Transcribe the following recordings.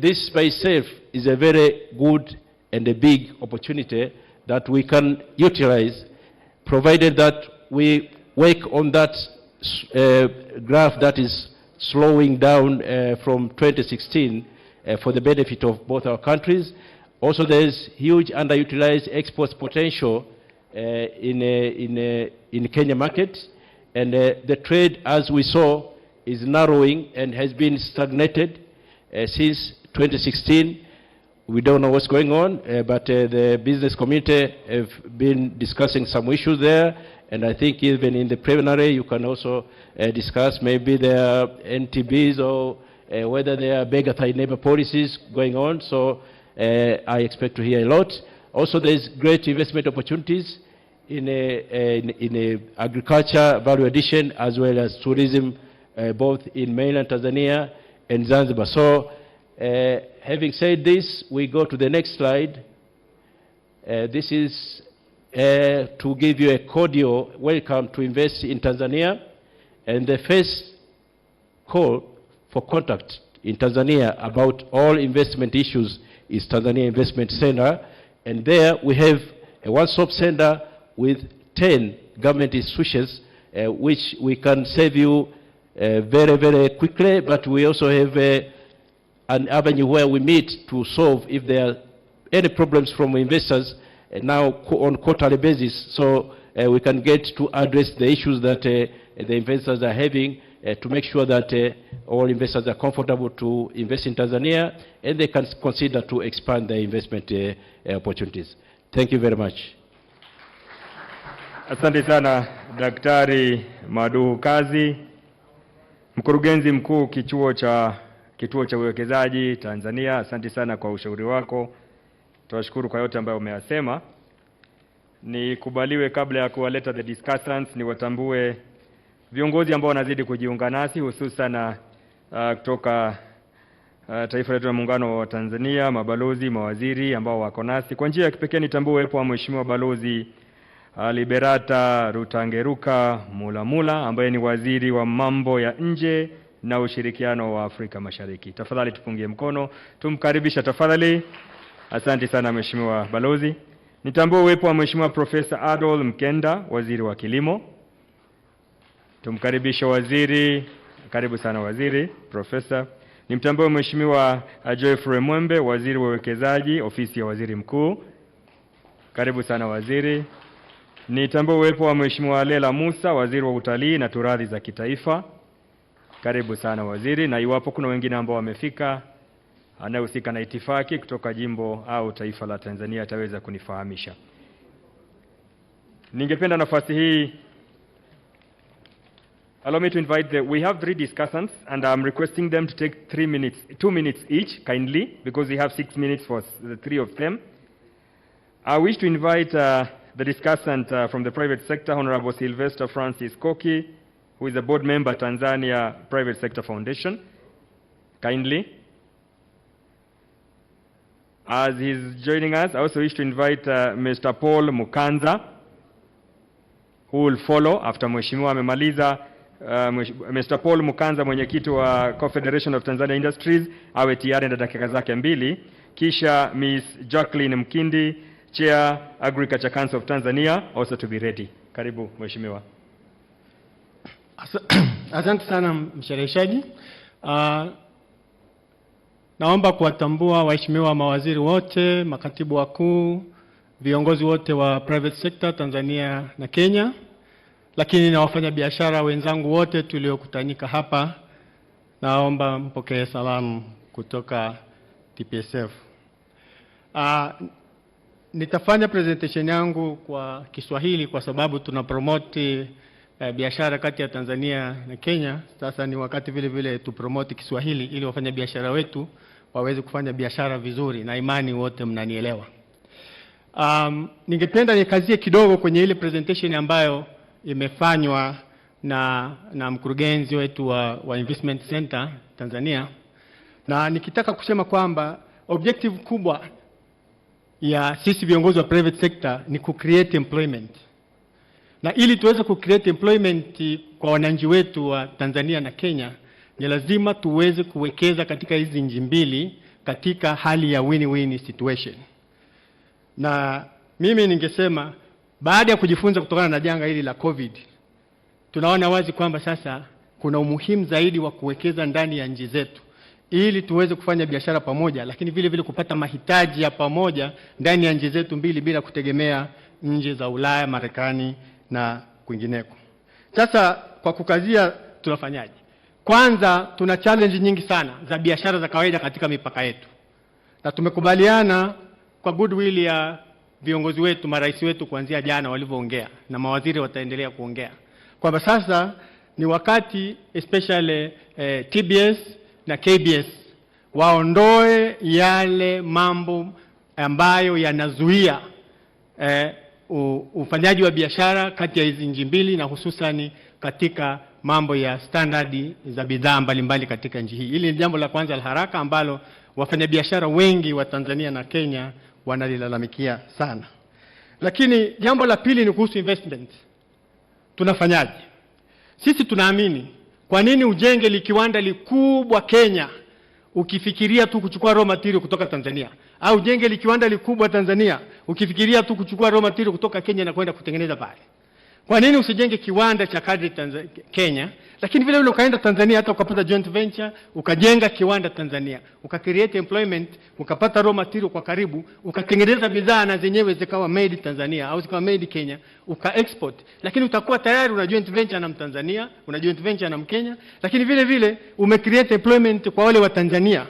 this by itself is a very good and a big opportunity that we can utilize, provided that we work on that graph that is slowing down from 2016 for the benefit of both our countries. Also, there is huge underutilized exports potential in Kenya market, and the trade, as we saw, is narrowing and has been stagnated since 2016. We don't know what's going on, but the business community have been discussing some issues there, and I think even in the preliminary you can also discuss maybe there are NTBs or whether there are beggar thy neighbor policies going on. So I expect to hear a lot. Also, there is great investment opportunities in agriculture, value addition, as well as tourism, both in mainland Tanzania and Zanzibar. So having said this, we go to the next slide. This is to give you a cordial welcome to invest in Tanzania. And the first call for contact in Tanzania about all investment issues is Tanzania Investment Center. And there we have a one-stop center with 10 government institutions, which we can serve you very, very quickly. But we also have an avenue where we meet to solve if there are any problems from investors now on quarterly basis, so we can get to address the issues that the investors are having to make sure that all investors are comfortable to invest in Tanzania and they can consider to expand their investment opportunities. Thank you very much. Asante sana Daktari Maduhu Kazi, Mkurugenzi Mkuu Kituo cha Uwekezaji Tanzania. Asante sana kwa ushauri wako. Tunashukuru kwa yote ambayo umeyasema. Nikubaliwe kabla ya kuwaleta the discussants ni watambue viongozi ambao wanazidi kujiunga nasi, hususan kutoka taifa letu la Muungano wa Tanzania, mabalozi, mawaziri ambao wako nasi. Kwa njia ya kipekee nitambue uwepo wa Mheshimiwa Balozi Liberata Rutangeruka Mulamula ambaye ni waziri wa mambo ya nje na ushirikiano wa Afrika Mashariki. Tafadhali tupungie mkono, tumkaribisha tafadhali. Asante sana Mheshimiwa Balozi. Nitambue uwepo wa Mheshimiwa Profesa Adol Mkenda, waziri wa kilimo. Tumkaribisha waziri. Karibu sana waziri, Profesa. Nimtambue Mheshimiwa Geoffrey Mwembe, waziri wa uwekezaji, ofisi ya waziri mkuu. Karibu sana waziri. Nitambue uwepo wa Mheshimiwa Lela Musa, waziri wa utalii na turathi za kitaifa. Karibu sana waziri, na iwapo kuna wengine ambao wamefika anayehusika na itifaki kutoka jimbo au taifa la Tanzania ataweza kunifahamisha. Ningependa nafasi hii, allow me to invite we have 3 discussants and I'm requesting them to take 2 minutes each kindly, because we have 6 minutes for the 3 of them. I wish to invite the discussant from the private sector, Honorable Sylvester Francis Koki, who is a board member, Tanzania Private Sector Foundation. Kindly. As he's joining us, I also wish to invite Mr. Paul Mukanza, who will follow after Mheshimiwa amemaliza. Mr. Paul Mukanza, mwenyekiti wa Confederation of Tanzania Industries, awe tayari na dakika zake 2. Kisha Ms. Jacqueline Mkindi, Chair Agriculture Council of Tanzania, also to be ready. Karibu Mheshimiwa. Asante sana mshereheshaji. Naomba kuwatambua waheshimiwa mawaziri wote, makatibu wakuu, viongozi wote wa private sector Tanzania na Kenya, lakini na wafanyabiashara wenzangu wote tuliokutanika hapa. Naomba mpokee salamu kutoka TPSF. Nitafanya presentation yangu kwa Kiswahili kwa sababu tunapromote biashara kati ya Tanzania na Kenya. Sasa ni wakati vile vile tupromote Kiswahili ili wafanya biashara wetu waweze kufanya biashara vizuri, na imani wote mnanielewa. Ningependa nikazie kidogo kwenye ile presentation ambayo imefanywa na mkurugenzi wetu wa Investment Center Tanzania, na nikitaka kusema kwamba objective kubwa ya sisi viongozi wa private sector ni create employment. Na ili tuweze create employment kwa wananchi wetu wa Tanzania na Kenya, ni lazima tuweze kuwekeza katika hizi nchi mbili katika hali ya win-win situation. Na mimi ningesema baada ya kujifunza kutokana na janga hili la COVID, tunaona wazi kwamba sasa kuna umuhimu zaidi wa kuwekeza ndani ya nchi zetu ili tuweze kufanya biashara pamoja, lakini vile vile kupata mahitaji ya pamoja ndani ya nchi zetu mbili bila kutegemea nchi za Ulaya, Marekani na kwingineko. Sasa kwa kukazia tunafanyaje? Kwanza tuna challenge nyingi sana za biashara za kawaida katika mipaka yetu. Na tumekubaliana kwa goodwill ya viongozi wetu, marais wetu kuanzia jana walivyoongea na mawaziri wataendelea kuongea, kwamba sasa ni wakati especially TBS na KBS waondoe yale mambo ambayo yanazuia ufanyaji wa biashara kati ya hizi nchi mbili, na hususan katika mambo ya standardi za bidhaa mbalimbali katika nchi hii. Hili ni jambo la kwanza la haraka ambalo wafanyabiashara wengi wa Tanzania na Kenya wanalilalamikia sana. Lakini jambo la pili ni kuhusu investment. Tunafanyaje? Sisi tunaamini, kwa nini ujenge likiwanda likubwa Kenya ukifikiria tu kuchukua raw material kutoka Tanzania, au ujenge likiwanda likubwa Tanzania ukifikiria tu kuchukua raw material kutoka Kenya na kwenda kutengeneza pale? Kwa nini usijenge kiwanda cha kadri Kenya, lakini vile vile ukaenda Tanzania hata ukapata joint venture, ukajenga kiwanda Tanzania, ukacreate employment, ukapata raw material kwa karibu, ukatengeneza bidhaa na zenyewe zikawa made Tanzania au zikawa made Kenya, uka-export. Lakini utakuwa tayari una joint venture na Mtanzania, una joint venture na Mkenya, lakini vile vile umecreate employment kwa wale wa Tanzania.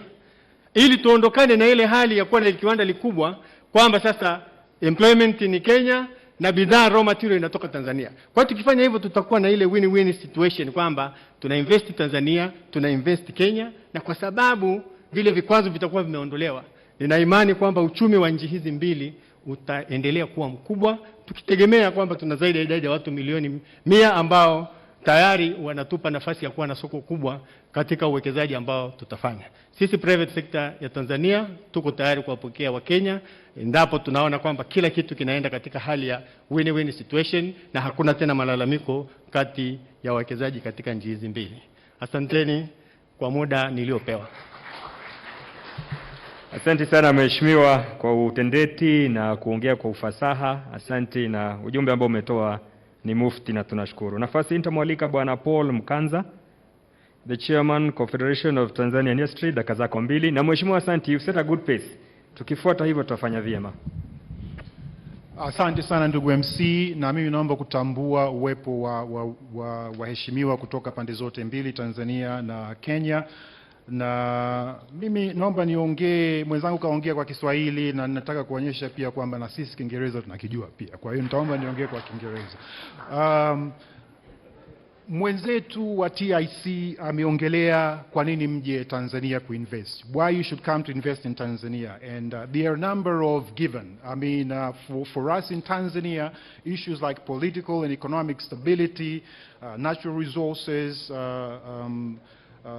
Ili tuondokane na ile hali ya kuwa na kiwanda likubwa kwamba sasa employment ni Kenya na bidhaa raw material inatoka Tanzania. Kwa hiyo tukifanya hivyo tutakuwa na ile win-win situation kwamba tuna invest Tanzania, tuna invest Kenya, na kwa sababu vile vikwazo vitakuwa vimeondolewa, nina imani kwamba uchumi wa nchi hizi mbili utaendelea kuwa mkubwa, tukitegemea kwamba tuna zaidi ya idadi ya watu milioni 100 ambao tayari wanatupa nafasi ya kuwa na soko kubwa katika uwekezaji ambao tutafanya. Sisi private sector ya Tanzania tuko tayari kuwapokea Wakenya endapo tunaona kwamba kila kitu kinaenda katika hali ya win-win situation na hakuna tena malalamiko kati ya wawekezaji katika nchi hizi mbili. Asanteni kwa muda niliopewa. Asante sana mheshimiwa kwa utendeti na kuongea kwa ufasaha. Asante, na ujumbe ambao umetoa ni mufti na tunashukuru. Nafasi nitamwalika Bwana Paul Mkanza, the Chairman Confederation of Tanzanian Industry, dakika zako 2. Na mheshimiwa, asante, you set a good pace. Tukifuata hivyo tutafanya vyema. Asante sana ndugu MC, na mimi naomba kutambua uwepo wa waheshimiwa kutoka pande zote mbili, Tanzania na Kenya. Na mimi naomba niongee, mwenzangu kaongea kwa Kiswahili na nataka kuonyesha pia kwamba na sisi Kiingereza tunakijua pia. Kwa hiyo nitaomba niongee kwa Kiingereza. Mwenzetu wa TIC ameongelea kwa nini mje Tanzania kuinvest. Why you should come to invest in Tanzania. And there are a number of given. I mean, for us in Tanzania, issues like political and economic stability, natural resources,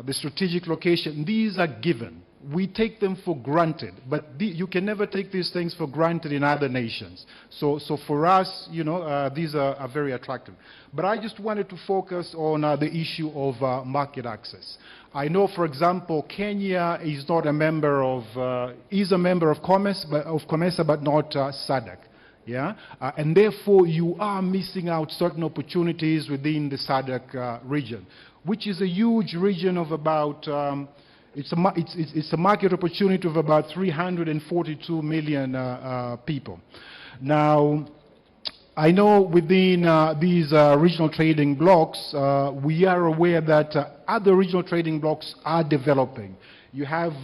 the strategic location, these are given. We take them for granted, but you can never take these things for granted in other nations. So for us, you know, these are very attractive. But I just wanted to focus on the issue of market access. I know, for example, Kenya is not a member of, is a member of COMESA, but not SADC. Yeah, and therefore you are missing out certain opportunities within the SADC region, which is a huge region of about, it's a market opportunity of about 342 million people. Now, I know within these regional trading blocks, we are aware that other regional trading blocks are developing. You have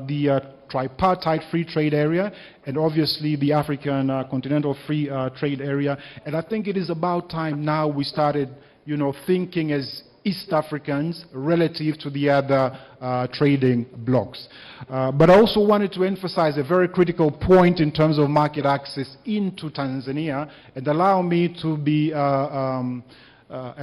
the tripartite free trade area and obviously the African continental free trade area. And I think it is about time now we started, you know, thinking as East Africans relative to the other trading blocks. But I also wanted to emphasize a very critical point in terms of market access into Tanzania, and allow me to be a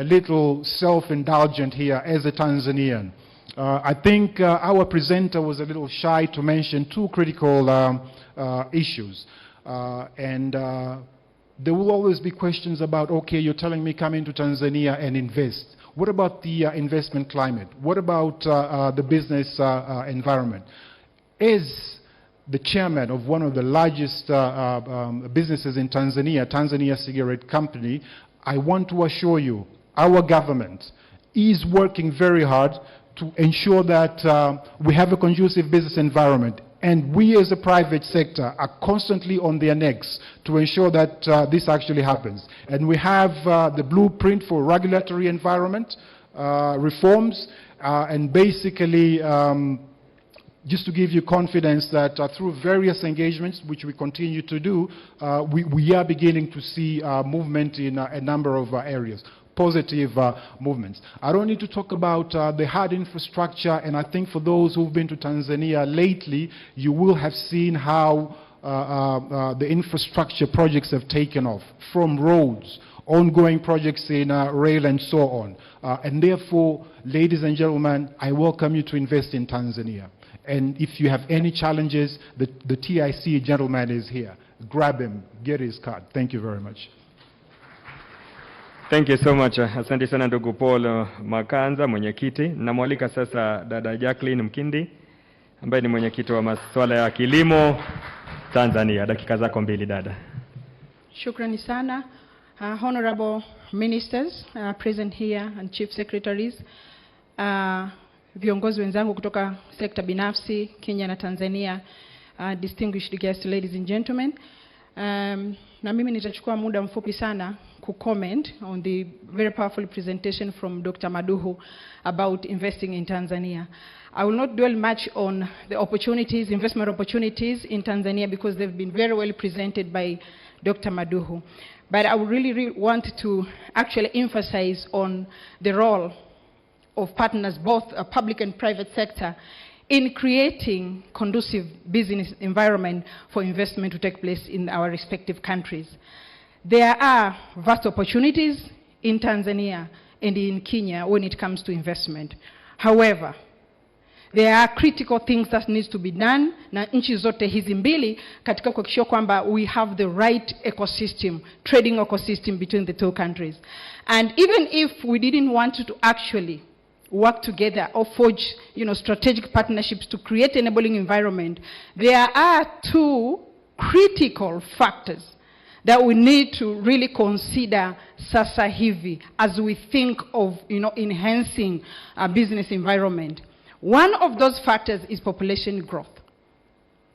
little self-indulgent here as a Tanzanian. I think our presenter was a little shy to mention two critical issues. There will always be questions about, okay, you're telling me come into Tanzania and invest. What about the investment climate? What about the business environment? as the chairman of one of the largest businesses in Tanzania, Tanzania Cigarette Company, I want to assure you, our government is working very hard to ensure that we have a conducive business environment. And we as a private sector are constantly on their necks to ensure that this actually happens. And we have the blueprint for regulatory environment reforms, and basically just to give you confidence that through various engagements, which we continue to do, we are beginning to see movement in a number of areas. Positive movements. I don't need to talk about the hard infrastructure, and I think for those who've been to Tanzania lately, you will have seen how the infrastructure projects have taken off, from roads, ongoing projects in rail and so on. And therefore, ladies and gentlemen, I welcome you to invest in Tanzania. And if you have any challenges, the TIC gentleman is here. Grab him, get his card. Thank you very much. Thank you so much. Asante sana ndugu Paul Makanza, mwenyekiti. Namwalika sasa dada Jacqueline Mkindi, ambaye ni mwenyekiti wa masuala ya kilimo Tanzania. Dakika zako 2 dada. Shukrani sana. Honorable ministers present here and chief secretaries, viongozi wenzangu kutoka sekta binafsi Kenya na Tanzania, distinguished guests, ladies and gentlemen. Na mimi nitachukua muda mfupi sana comment on the very powerful presentation from Dr. Maduhu about investing in Tanzania. I will not dwell much on the opportunities, investment opportunities in Tanzania, because they've been very well presented by Dr. Maduhu. But I would really want to actually emphasize on the role of partners, both public and private sector, in creating conducive business environment for investment to take place in our respective countries. There are vast opportunities in Tanzania and in Kenya when it comes to investment. However, there are critical things that needs to be done na nchi zote hizi mbili katika kuhakikisha kwamba we have the right ecosystem, trading ecosystem between the two countries. And even if we didn't want to actually work together or forge, strategic partnerships to create an enabling environment, there are 2 critical factors that we need to really consider sasa hivi as we think of, enhancing a business environment. One of those factors is population growth.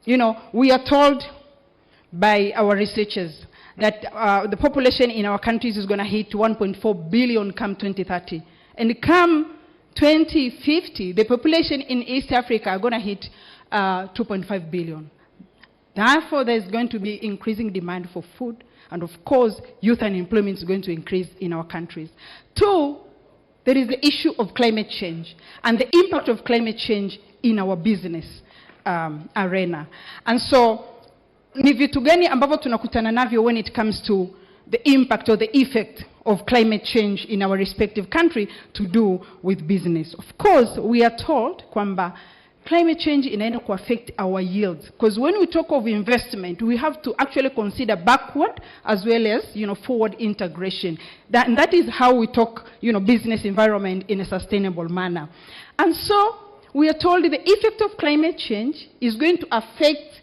We are told by our researchers that the population in our countries is going to hit 1.4 billion come 2030. And come 2050, the population in East Africa are going to hit 2.5 billion. Therefore, there's going to be increasing demand for food, and of course, youth unemployment is going to increase in our countries. 2, there is the issue of climate change and the impact of climate change in our business arena. And so, ni vitu gani ambavyo tunakutana navyo when it comes to the impact or the effect of climate change in our respective country to do with business? Of course, we are told kwamba climate change inaenda to affect our yields, because when we talk of investment, we have to actually consider backward as well as forward integration. That is how we talk business environment in a sustainable manner. And so we are told the effect of climate change is going to affect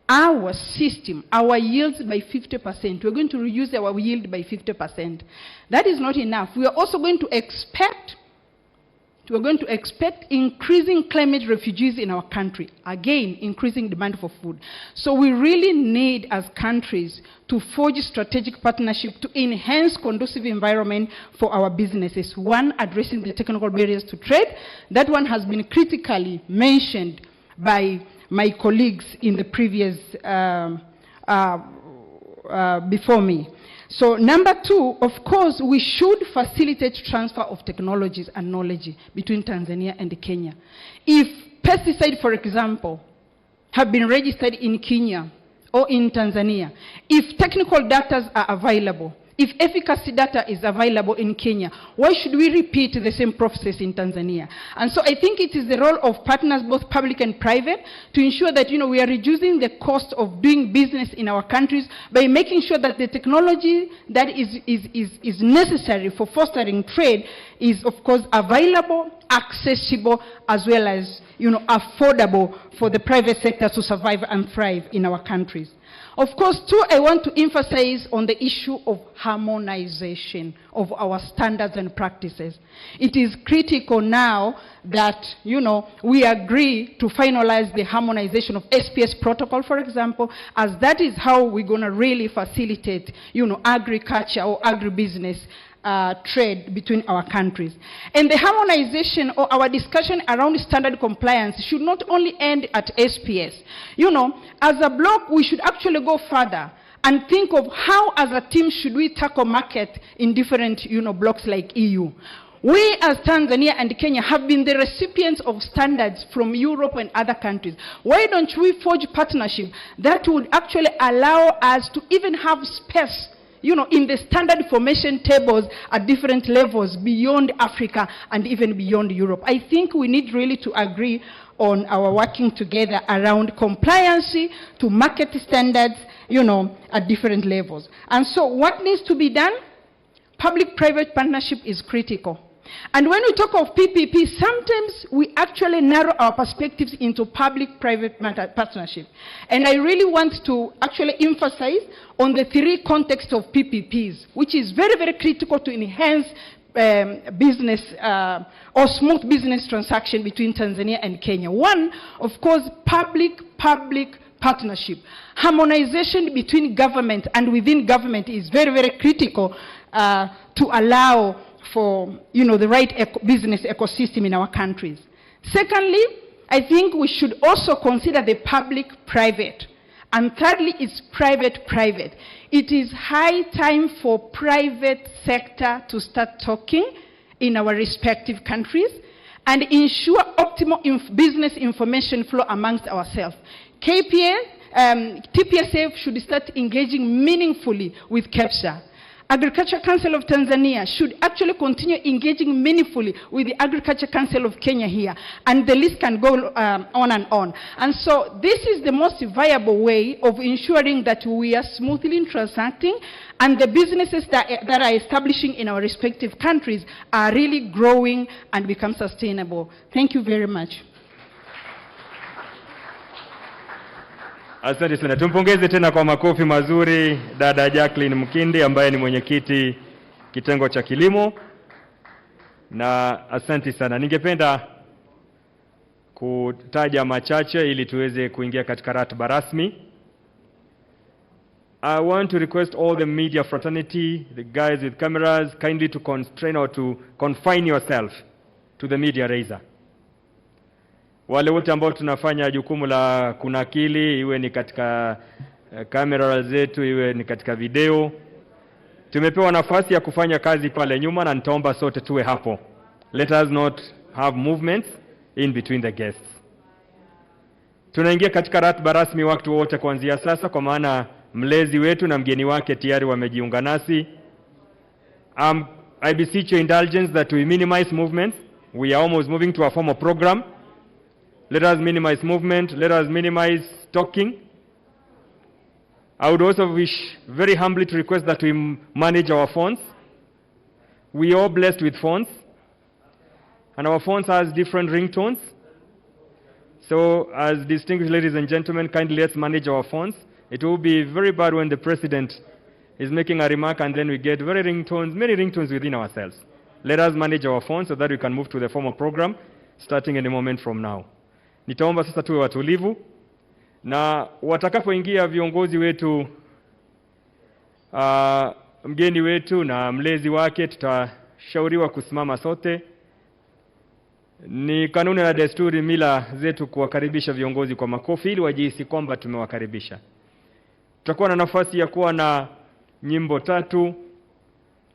our system, our yields by 50%. We're going to reduce our yield by 50%. That is not enough. We are also going to expect increasing climate refugees in our country. Again, increasing demand for food. So we really need, as countries, to forge strategic partnership to enhance conducive environment for our businesses. One, addressing the technical barriers to trade. That one has been critically mentioned by my colleagues in the previous, before me. So number 2, of course, we should facilitate transfer of technologies and knowledge between Tanzania and Kenya. If pesticides, for example, have been registered in Kenya or in Tanzania, if technical data are available, If efficacy data is available in Kenya, why should we repeat the same process in Tanzania? And so I think it is the role of partners, both public and private, to ensure that, we are reducing the cost of doing business in our countries by making sure that the technology that is necessary for fostering trade is, of course, available, accessible, as well as, affordable for the private sector to survive and thrive in our countries. Of course, too, I want to emphasize on the issue of harmonization of our standards and practices. It is critical now that, we agree to finalize the harmonization of SPS protocol, for example, as that is how we're going to really facilitate, agriculture or agribusiness trade between our countries. And the harmonization or our discussion around standard compliance should not only end at SPS. As a bloc, we should actually go further and think of how as a team should we tackle market in different, blocks like EU. We as Tanzania and Kenya have been the recipients of standards from Europe and other countries. Why don't we forge partnership that would actually allow us to even have space in the standard formation tables at different levels beyond Africa and even beyond Europe? I think we need really to agree on our working together around compliance to market standards, at different levels. And so what needs to be done? Public-private partnership is critical. And when we talk of PPP, sometimes we actually narrow our perspectives into public-private partnership. And I really want to actually emphasize on the three contexts of PPPs, which is very, very critical to enhance business or smooth business transaction between Tanzania and Kenya. One, of course, public-public partnership. Harmonization between government and within government is very, very critical to allow for, the right business ecosystem in our countries. Secondly, I think we should also consider the public-private. And thirdly, it's private-private. It is high time for private sector to start talking in our respective countries and ensure optimal business information flow amongst ourselves. TPSF should start engaging meaningfully with KEPSA. Agriculture Council of Tanzania should actually continue engaging meaningfully with the Agriculture Council of Kenya here, and the list can go on and on. And so this is the most viable way of ensuring that we are smoothly transacting and the businesses that are establishing in our respective countries are really growing and become sustainable. Thank you very much. Asante sana. Tumpongeze tena kwa makofi mazuri dada Jacqueline Mkindi ambaye ni mwenyekiti kitengo cha kilimo. Na asante sana. Ningependa kutaja machache ili tuweze kuingia katika ratiba rasmi. I want to request all the media fraternity, the guys with cameras, kindly to constrain or to confine yourself to the media raiser. Wale wote ambao tunafanya jukumu la kunakili, iwe ni katika kamera zetu, iwe ni katika video, tumepewa nafasi ya kufanya kazi pale nyuma na nitaomba sote tuwe hapo. Let us not have movements in between the guests. Tunaingia katika ratiba rasmi wakati wote kuanzia sasa, kwa maana mlezi wetu na mgeni wake tayari wamejiunga nasi. I beseech your indulgence that we minimize movements. We are almost moving to a formal program. Let us minimize movement. Let us minimize talking. I would also wish very humbly to request that we manage our phones. We are all blessed with phones. And our phones has different ringtones. So as distinguished ladies and gentlemen, kindly let's manage our phones. It will be very bad when the president is making a remark and then we get many ringtones within ourselves. Let us manage our phones so that we can move to the formal program starting in a moment from now. Nitaomba sasa tuwe watulivu na watakapoingia viongozi wetu, mgeni wetu na mlezi wake, tutashauriwa kusimama sote. Ni kanuni na desturi mila zetu kuwakaribisha viongozi kwa makofi ili wajihisi kwamba tumewakaribisha. Tutakuwa na nafasi ya kuwa na nyimbo 3,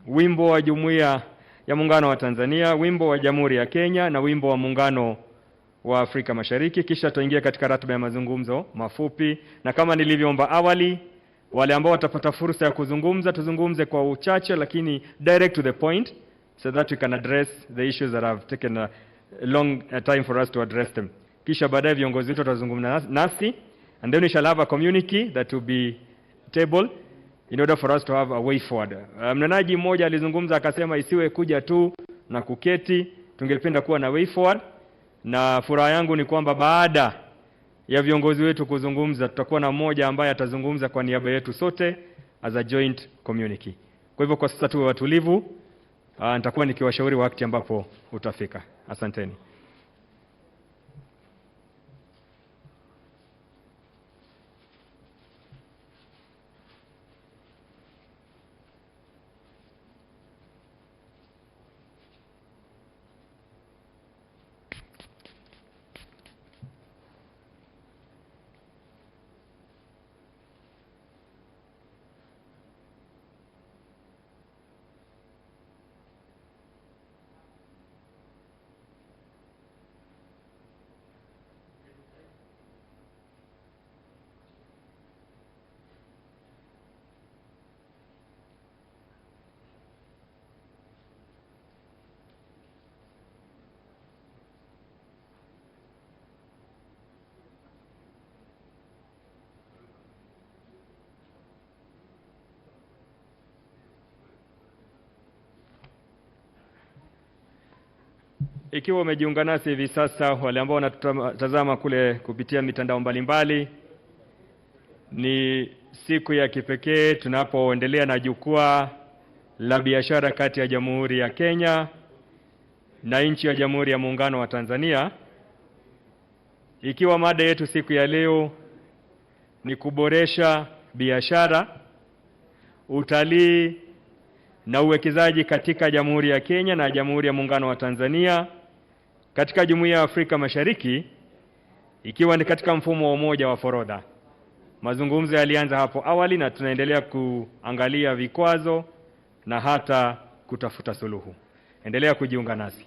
wimbo wa Jumuiya ya Muungano wa Tanzania, wimbo wa Jamhuri ya Kenya na wimbo wa Muungano wa Afrika Mashariki. Kisha tuingia katika ratiba ya mazungumzo mafupi, na kama nilivyoomba awali, Wale ambao watapata fursa ya kuzungumza, tuzungumze kwa uchache lakini direct to the point, so that we can address the issues that have taken a long time for us to address them. Kisha baadaye viongozi wetu watazungumza nasi, and then we shall have a communique that will be tabled in order for us to have a way forward. Mnenaji mmoja alizungumza akasema isiwe kuja tu na kuketi, tungependa kuwa na way forward, na furaha yangu ni kwamba baada ya viongozi wetu kuzungumza tutakuwa na mmoja ambaye atazungumza kwa niaba yetu sote as a joint communique. Kwa hivyo kwa sasa tuwe watulivu, nitakuwa nikiwashauri wakati ambapo utafika. Asanteni. Ikiwa umejiunga nasi hivi sasa, wale ambao wanatazama kule kupitia mitandao mbalimbali, ni siku ya kipekee tunapoendelea na jukwaa la biashara kati ya Jamhuri ya Kenya na nchi ya Jamhuri ya Muungano wa Tanzania. Ikiwa mada yetu siku ya leo ni kuboresha biashara, utalii na uwekezaji katika Jamhuri ya Kenya na Jamhuri ya Muungano wa Tanzania katika Jumuiya ya Afrika Mashariki, ikiwa ni katika mfumo wa umoja wa forodha. Mazungumzo yalianza hapo awali na tunaendelea kuangalia vikwazo na hata kutafuta suluhu. Endelea kujiunga nasi.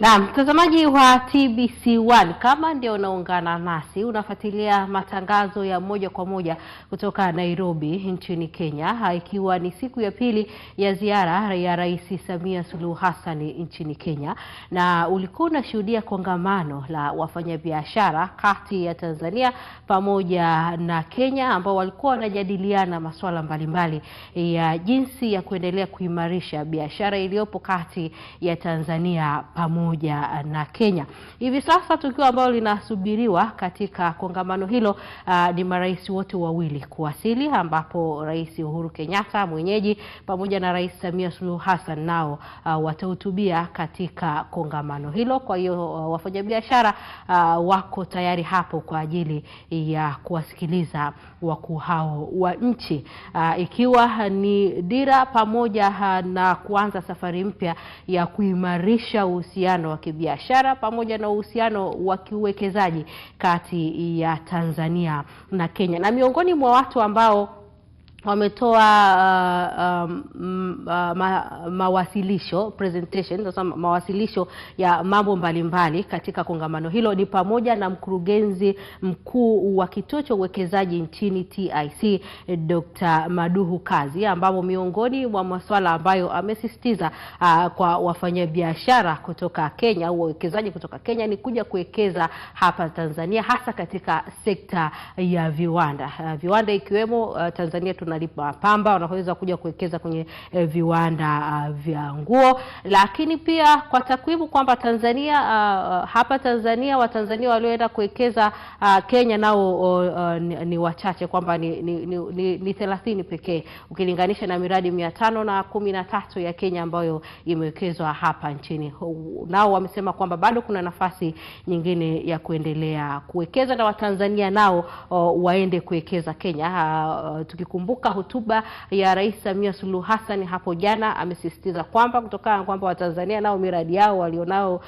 Na mtazamaji wa TBC1, kama ndio unaungana nasi, unafuatilia matangazo ya moja kwa moja kutoka Nairobi nchini Kenya, ikiwa ni siku ya pili ya ziara ya Rais Samia Suluhu Hassan nchini Kenya, na ulikuwa unashuhudia kongamano la wafanyabiashara kati ya Tanzania pamoja na Kenya, ambao walikuwa wanajadiliana masuala mbalimbali ya jinsi ya kuendelea kuimarisha biashara iliyopo kati ya Tanzania pamoja na Kenya. Hivi sasa tukio ambalo linasubiriwa katika kongamano hilo ni marais wote wawili kuwasili, ambapo Rais Uhuru Kenyatta mwenyeji pamoja na Rais Samia Suluhu Hassan nao watahutubia katika kongamano hilo. Kwa hiyo wafanyabiashara wako tayari hapo kwa ajili ya kuwasikiliza wakuu hao wa nchi, ikiwa ni dira pamoja na kuanza safari mpya ya kuimarisha uhusiano wa kibiashara pamoja na uhusiano wa kiuwekezaji kati ya Tanzania na Kenya. Na miongoni mwa watu ambao wametoa mawasilisho, presentation, sasa mawasilisho ya mambo mbalimbali katika kongamano hilo ni pamoja na mkurugenzi mkuu wa kituo cha uwekezaji nchini TIC, Dr. Maduhu Kazi, ambapo miongoni mwa masuala ambayo amesisitiza kwa wafanyabiashara kutoka Kenya au wawekezaji kutoka Kenya ni kuja kuwekeza hapa Tanzania, hasa katika sekta ya viwanda. Viwanda ikiwemo Tanzania tunalipa pamba, wanaweza kuja kuwekeza kwenye viwanda vya nguo, lakini pia kwa takwimu kwamba Tanzania hapa Tanzania Watanzania walioenda kuwekeza Kenya nao ni wachache, kwamba ni 30 pekee ukilinganisha na miradi 513 ya Kenya ambayo imewekezwa hapa nchini. Nao wamesema kwamba bado kuna nafasi nyingine ya kuendelea kuwekeza na Watanzania nao waende kuwekeza Kenya. Tukikumbuka hotuba ya Rais Samia Suluhu Hassan hapo jana, amesisitiza kwamba kutokana na kwamba Watanzania nao miradi yao walionao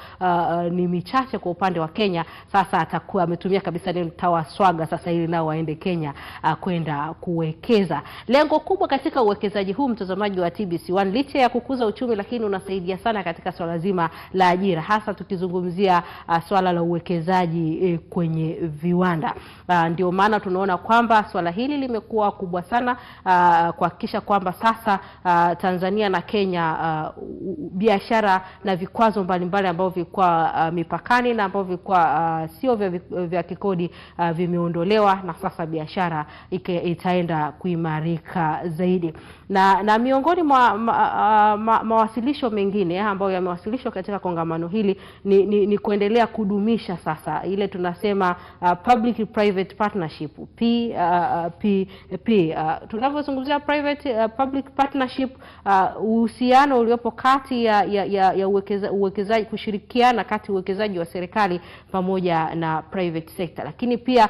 ni michache kwa upande wa Kenya, sasa atakuwa ametumia kabisa neno tawaswaga sasa ili nao waende Kenya kwenda kuwekeza. Lengo kubwa katika uwekezaji huu, mtazamaji wa TBC1, licha ya kukuza uchumi, lakini unasaidia sana katika swala zima la ajira, hasa tukizungumzia swala la uwekezaji kwenye viwanda. Ndio maana tunaona kwamba swala hili limekuwa kubwa sana kuhakikisha kwamba sasa Tanzania na Kenya biashara na vikwazo mbalimbali ambavyo vilikuwa mipakani na ambavyo vilikuwa sio vya kikodi vimeondolewa, na sasa biashara itaenda kuimarika zaidi. Na miongoni mwa mawasilisho mengine ambayo yamewasilishwa katika kongamano hili ni kuendelea kudumisha sasa ile tunasema public private partnership, PPP. Tunavyozungumzia private public partnership, uhusiano uliopo kati ya uwekezaji, kushirikiana kati uwekezaji wa serikali pamoja na private sector. Lakini pia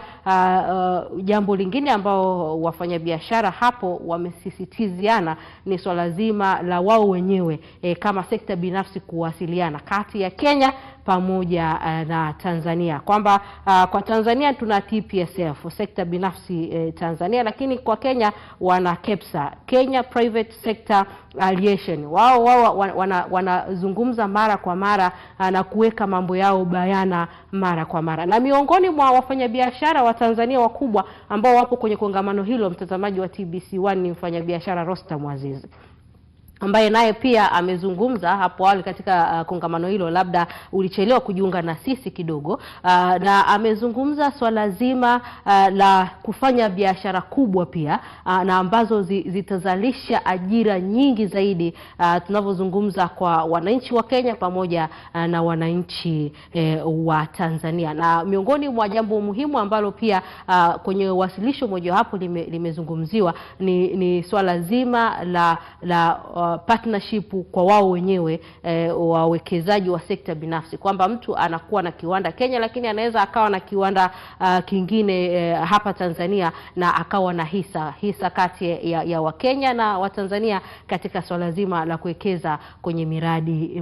jambo lingine ambao wafanyabiashara hapo wamesisitiziana ni swala zima la wao wenyewe kama sekta binafsi kuwasiliana kati ya Kenya pamoja na Tanzania, kwamba kwa Tanzania tuna TPSF, sekta binafsi Tanzania, lakini kwa Kenya wana KEPSA, Kenya Private Sector Alliation. Wao wanazungumza mara kwa mara na kuweka mambo yao bayana mara kwa mara. Na miongoni mwa wafanyabiashara wa Tanzania wakubwa ambao wapo kwenye kongamano hilo, mtazamaji wa TBC1, ni mfanyabiashara Rostam Aziz, ambaye naye pia amezungumza hapo awali katika kongamano hilo. Labda ulichelewa kujiunga na sisi kidogo, na amezungumza swala zima la kufanya biashara kubwa pia, na ambazo zitazalisha ajira nyingi zaidi tunavyozungumza kwa wananchi wa Kenya pamoja na wananchi wa Tanzania. Na miongoni mwa jambo muhimu ambalo pia kwenye wasilisho moja hapo limezungumziwa ni swala zima la partnership kwa wao wenyewe wawekezaji wa sekta binafsi, kwamba mtu anakuwa na kiwanda Kenya lakini anaweza akawa na kiwanda kingine hapa Tanzania na akawa na hisa kati ya Wakenya na Watanzania katika swala zima la kuwekeza kwenye miradi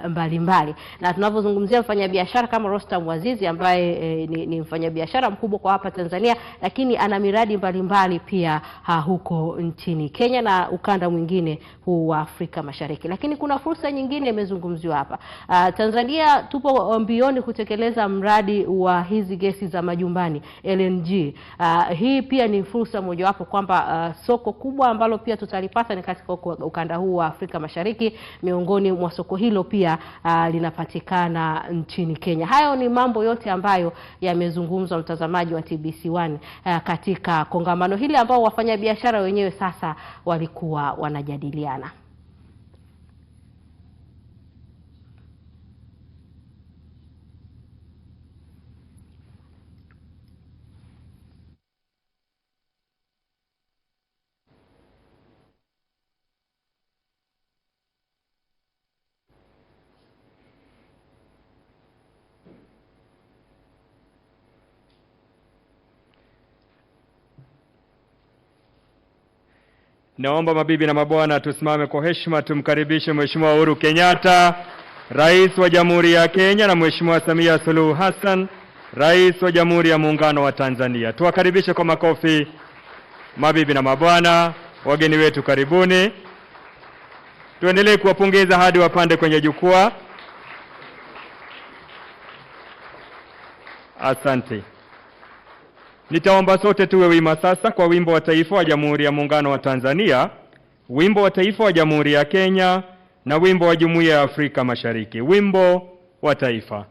mbalimbali. Na tunavyozungumzia mfanyabiashara kama Rostam Aziz ambaye ni mfanyabiashara mkubwa kwa hapa Tanzania, lakini ana miradi mbalimbali pia huko nchini Kenya na ukanda mwingine huu huu wa Afrika Mashariki. Lakini kuna fursa nyingine imezungumziwa hapa. Tanzania tupo mbioni kutekeleza mradi wa hizi gesi za majumbani LNG. Hii pia ni fursa mojawapo kwamba soko kubwa ambalo pia tutalipata ni katika ukanda huu wa Afrika Mashariki. Miongoni mwa soko hilo pia linapatikana nchini Kenya. Hayo ni mambo yote ambayo yamezungumzwa, mtazamaji wa TBC1, katika kongamano hili ambao wafanyabiashara wenyewe sasa walikuwa wanajadiliana. Naomba mabibi na mabwana tusimame kwa heshima tumkaribishe Mheshimiwa Uhuru Kenyatta, Rais wa Jamhuri ya Kenya, na Mheshimiwa Samia Suluhu Hassan, Rais wa Jamhuri ya Muungano wa Tanzania. Tuwakaribishe kwa makofi mabibi na mabwana, wageni wetu karibuni. Tuendelee kuwapongeza hadi wapande kwenye jukwaa. Asante. Nitaomba sote tuwe wima sasa kwa wimbo wa taifa wa Jamhuri ya Muungano wa Tanzania, wimbo wa taifa wa Jamhuri ya Kenya na wimbo wa Jumuiya ya Afrika Mashariki. Wimbo wa taifa.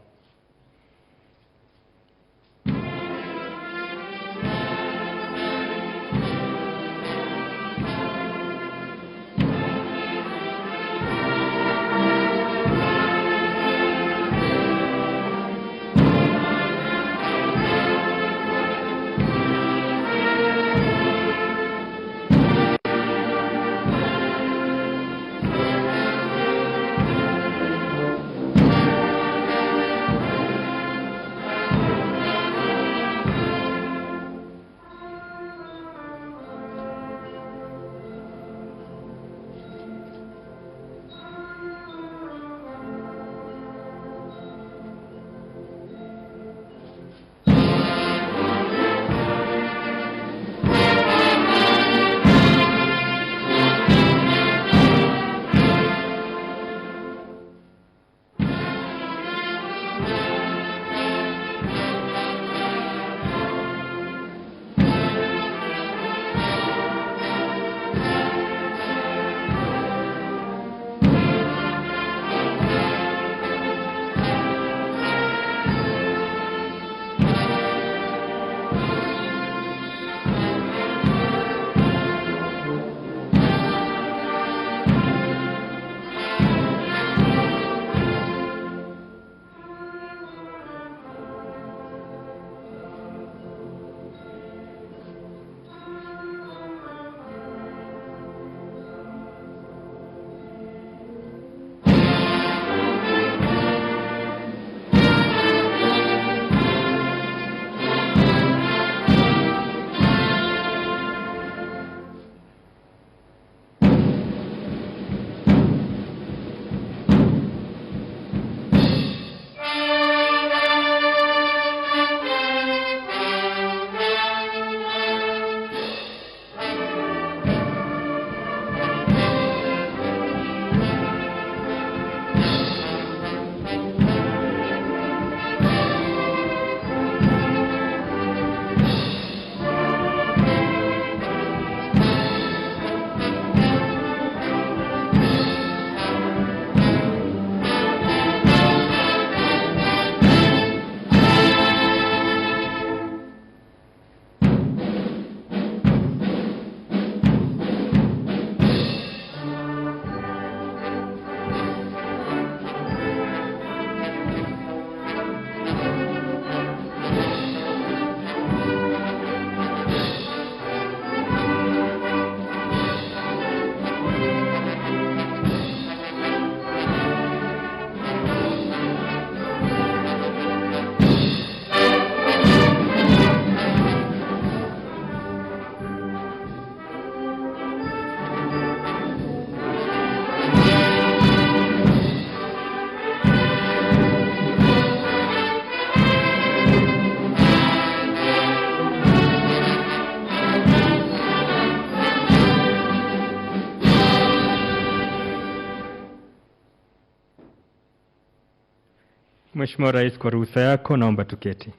Mheshimiwa Rais, kwa ruhusa yako naomba tuketi.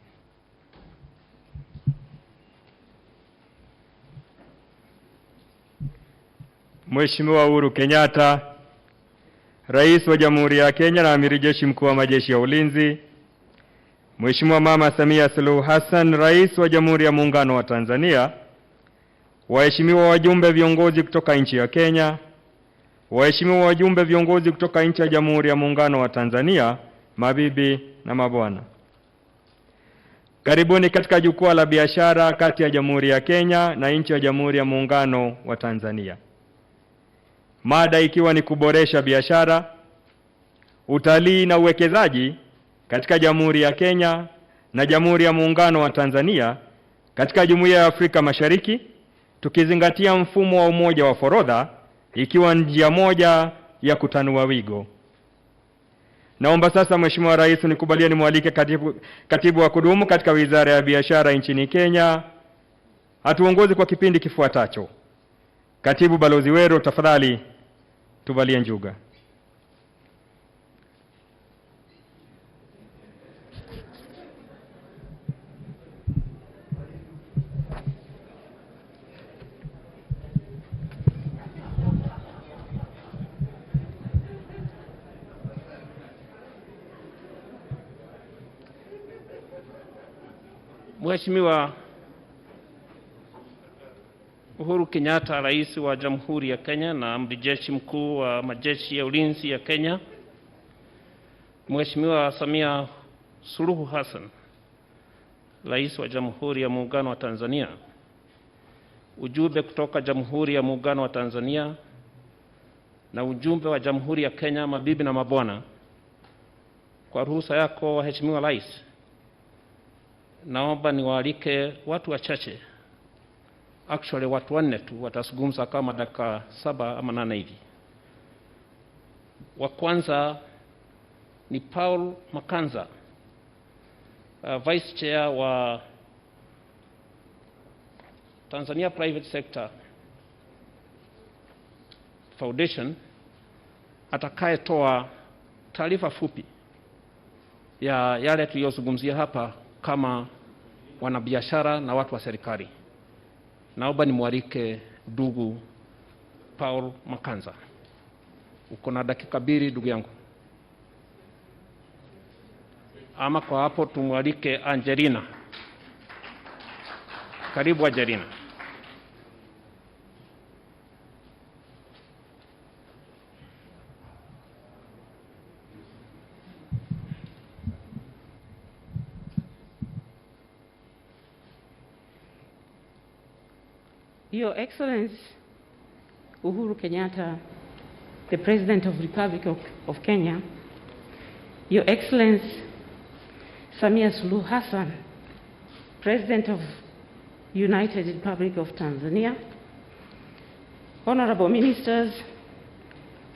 Mheshimiwa Uhuru Kenyatta, Rais wa Jamhuri ya Kenya na Amiri Jeshi Mkuu wa Majeshi ya Ulinzi, Mheshimiwa Mama Samia Suluhu Hassan, Rais wa Jamhuri ya Muungano wa Tanzania, waheshimiwa wajumbe viongozi kutoka nchi ya Kenya, waheshimiwa wajumbe viongozi kutoka nchi ya Jamhuri ya Muungano wa Tanzania, mabibi na mabwana. Karibuni katika jukwaa la biashara kati ya Jamhuri ya Kenya na nchi ya Jamhuri ya Muungano wa Tanzania. Mada ikiwa ni kuboresha biashara, utalii na uwekezaji katika Jamhuri ya Kenya na Jamhuri ya Muungano wa Tanzania katika Jumuiya ya Afrika Mashariki, tukizingatia mfumo wa umoja wa forodha ikiwa njia moja ya kutanua wigo. Naomba sasa Mheshimiwa Rais nikubalie nimwalike katibu wa kudumu katika Wizara ya Biashara nchini Kenya atuongoze kwa kipindi kifuatacho. Katibu Balozi Wero, tafadhali tuvalie njuga. Mheshimiwa Uhuru Kenyatta, Rais wa Jamhuri ya Kenya na Amiri Jeshi Mkuu wa Majeshi ya Ulinzi ya Kenya, Mheshimiwa Samia Suluhu Hassan, Rais wa Jamhuri ya Muungano wa Tanzania, ujumbe kutoka Jamhuri ya Muungano wa Tanzania na ujumbe wa Jamhuri ya Kenya, mabibi na mabwana, kwa ruhusa yako waheshimiwa Rais, naomba niwaalike watu wachache, actually watu 4 tu, watazungumza kama dakika 7 ama 8 hivi. Wa kwanza ni Paul Makanza, Vice Chair wa Tanzania Private Sector Foundation, atakayetoa taarifa fupi ya yale tuliyozungumzia hapa kama wanabiashara na watu wa serikali. Naomba nimwalike ndugu Paul Makanza. Uko na dakika 2 ndugu yangu. Ama kwa hapo tumwalike Angelina. Karibu Angelina. Your Excellency Uhuru Kenyatta, the President of the Republic of Kenya, Your Excellency Samia Suluhu Hassan, President of United Republic of Tanzania, Honorable Ministers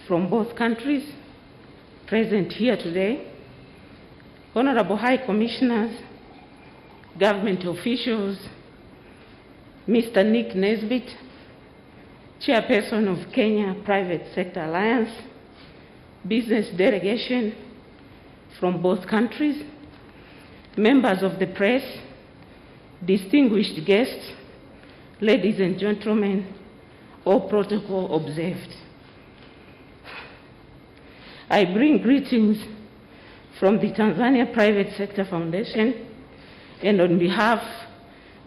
from both countries present here today, Honorable High Commissioners, government officials, Mr. Nick Nesbitt, Chairperson of Kenya Private Sector Alliance, business delegation from both countries, members of the press, distinguished guests, ladies and gentlemen, all protocol observed. I bring greetings from the Tanzania Private Sector Foundation and on behalf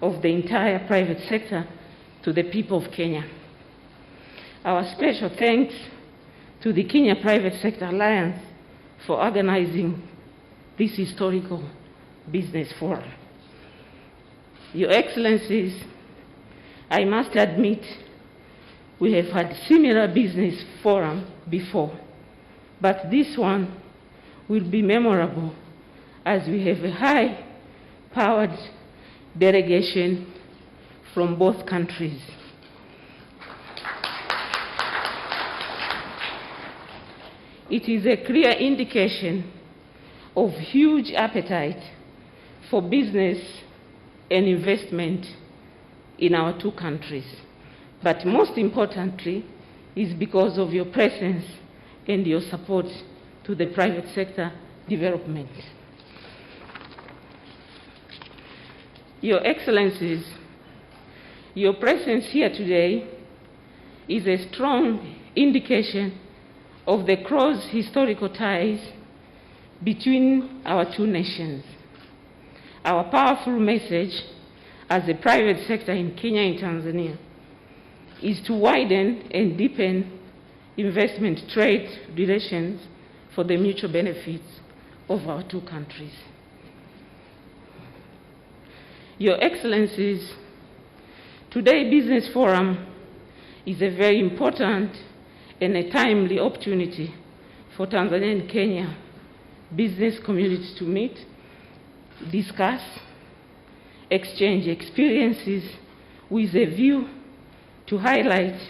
of the entire private sector to the people of Kenya. Our special thanks to the Kenya Private Sector Alliance for organizing this historical business forum. Your Excellencies, I must admit we have had similar business forum before, but this one will be memorable as we have a high-powered delegation from both countries. It is a clear indication of huge appetite for business and investment in our two countries. But most importantly is because of your presence and your support to the private sector development. Your Excellencies, your presence here today is a strong indication of the close historical ties between our two nations. Our powerful message as a private sector in Kenya and Tanzania is to widen and deepen investment trade relations for the mutual benefits of our two countries. Your Excellencies, today's Business Forum is a very important and a timely opportunity for Tanzania and Kenya business communities to meet, discuss, exchange experiences with a view to highlight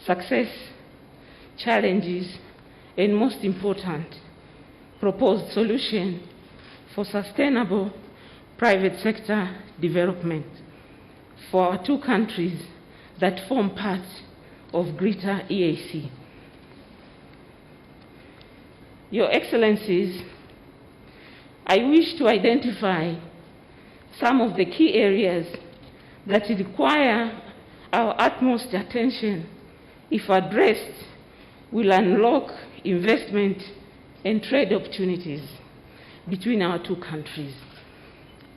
success, challenges, and most important, proposed solutions for sustainable private sector development for our two countries that form part of greater EAC. Your Excellencies, I wish to identify some of the key areas that require our utmost attention, if addressed, will unlock investment and trade opportunities between our two countries.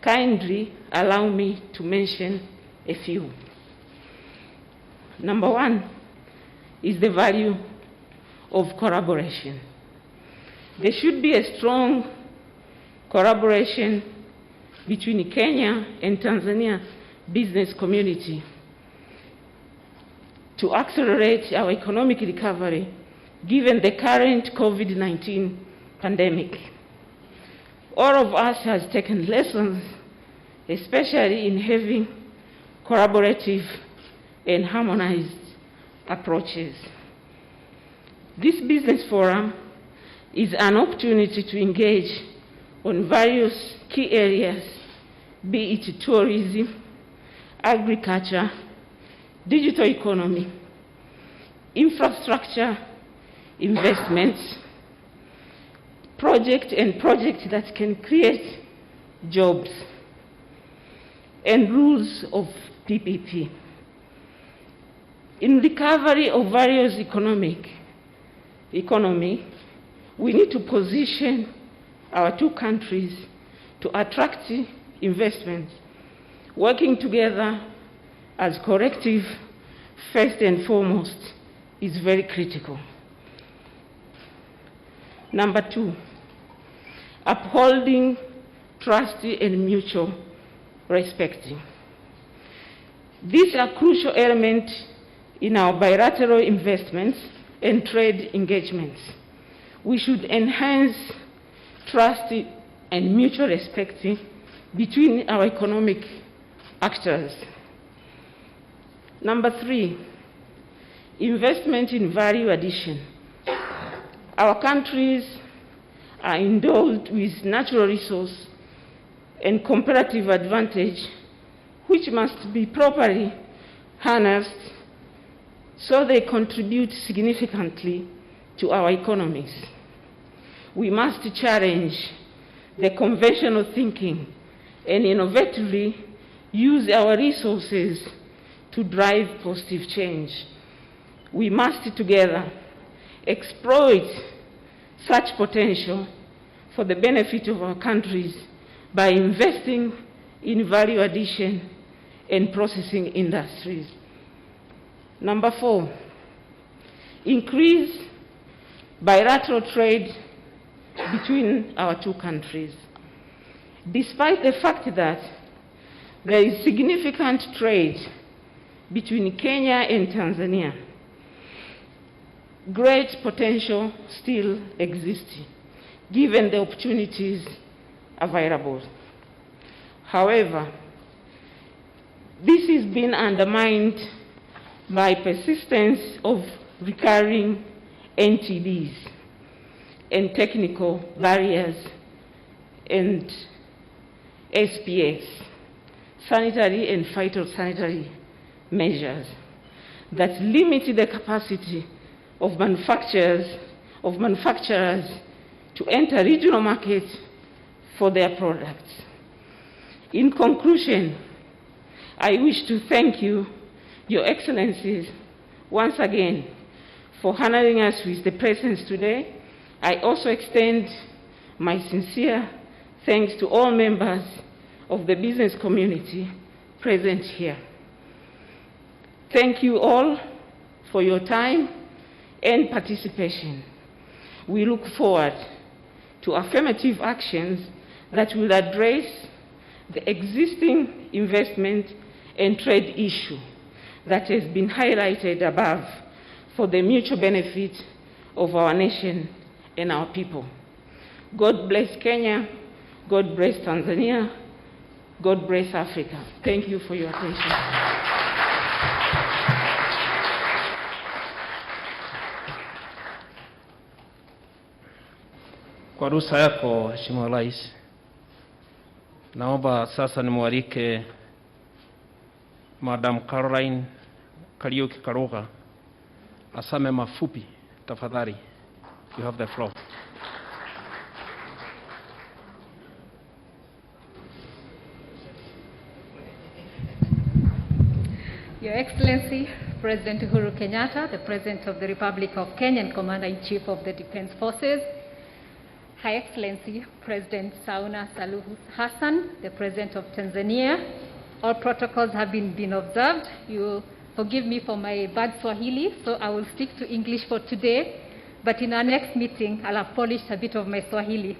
Kindly allow me to mention a few. Number one is the value of collaboration. There should be a strong collaboration between Kenya and Tanzania business community to accelerate our economic recovery given the current COVID-19 pandemic. All of us has taken lessons, especially in having collaborative and harmonized approaches. This business forum is an opportunity to engage on various key areas, be it tourism, agriculture, digital economy, infrastructure, investments, projects that can create jobs, and rules of PPP. In recovery of various economy, we need to position our two countries to attract investments, working together as collective, first and foremost, is very critical. Number two, upholding trust and mutual respect. These are crucial elements in our bilateral investments and trade engagements. We should enhance trust and mutual respect between our economic actors. Number three, investment in value addition. Our countries are endowed with natural resource and comparative advantage, which must be properly harnessed so they contribute significantly to our economies. We must challenge the conventional thinking and innovatively use our resources to drive positive change. We must together exploit such potential for the benefit of our countries by investing in value addition and processing industries. Number four, increase bilateral trade between our two countries. Despite the fact that there is significant trade between Kenya and Tanzania, great potential still exists, given the opportunities available. However, this has been undermined by persistence of recurring NTDs and technical barriers and SPS, sanitary and phytosanitary measures that limit the capacity of manufacturers to enter regional markets for their products. In conclusion, I wish to thank you, Your Excellencies, once again for honoring us with the presence today. I also extend my sincere thanks to all members of the business community present here. Thank you all for your time and participation. We look forward to affirmative actions that will address the existing investment and trade issue that has been highlighted above for the mutual benefit of our nation and our people. God bless Kenya, God bless Tanzania, God bless Africa. Thank you for your attention. Kwa ruhusa yako, Mheshimiwa Rais, naomba sasa nimwalike Madam Caroline Kariuki Karuga asame mafupi tafadhali. You have the floor. Your Excellency, President Uhuru Kenyatta, the President of the Republic of Kenya and Commander-in-Chief of the Defense Forces, High Excellency, President Samia Suluhu Hassan, the President of Tanzania, all protocols have been observed. You forgive me for my bad Swahili, so I will stick to English for today, but in our next meeting, I'll have polished a bit of my Swahili.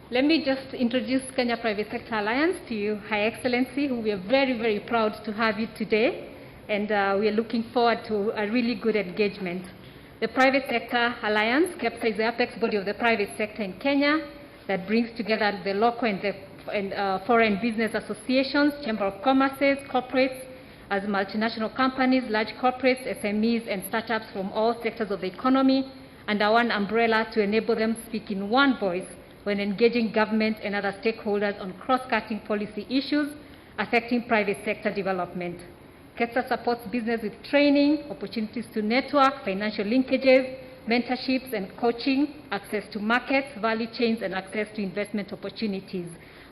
Let me just introduce Kenya Private Sector Alliance to you, High Excellency, who we are very, very proud to have you today, and we are looking forward to a really good engagement. The Private Sector Alliance, KEPSA, is the apex body of the private sector in Kenya that brings together the local and foreign business associations, chamber of commerces, corporates, as multinational companies, large corporates, SMEs, and startups from all sectors of the economy under one umbrella to enable them to speak in one voice when engaging government and other stakeholders on cross-cutting policy issues affecting private sector development. KEPSA supports business with training, opportunities to network, financial linkages, mentorships and coaching, access to markets, value chains, and access to investment opportunities.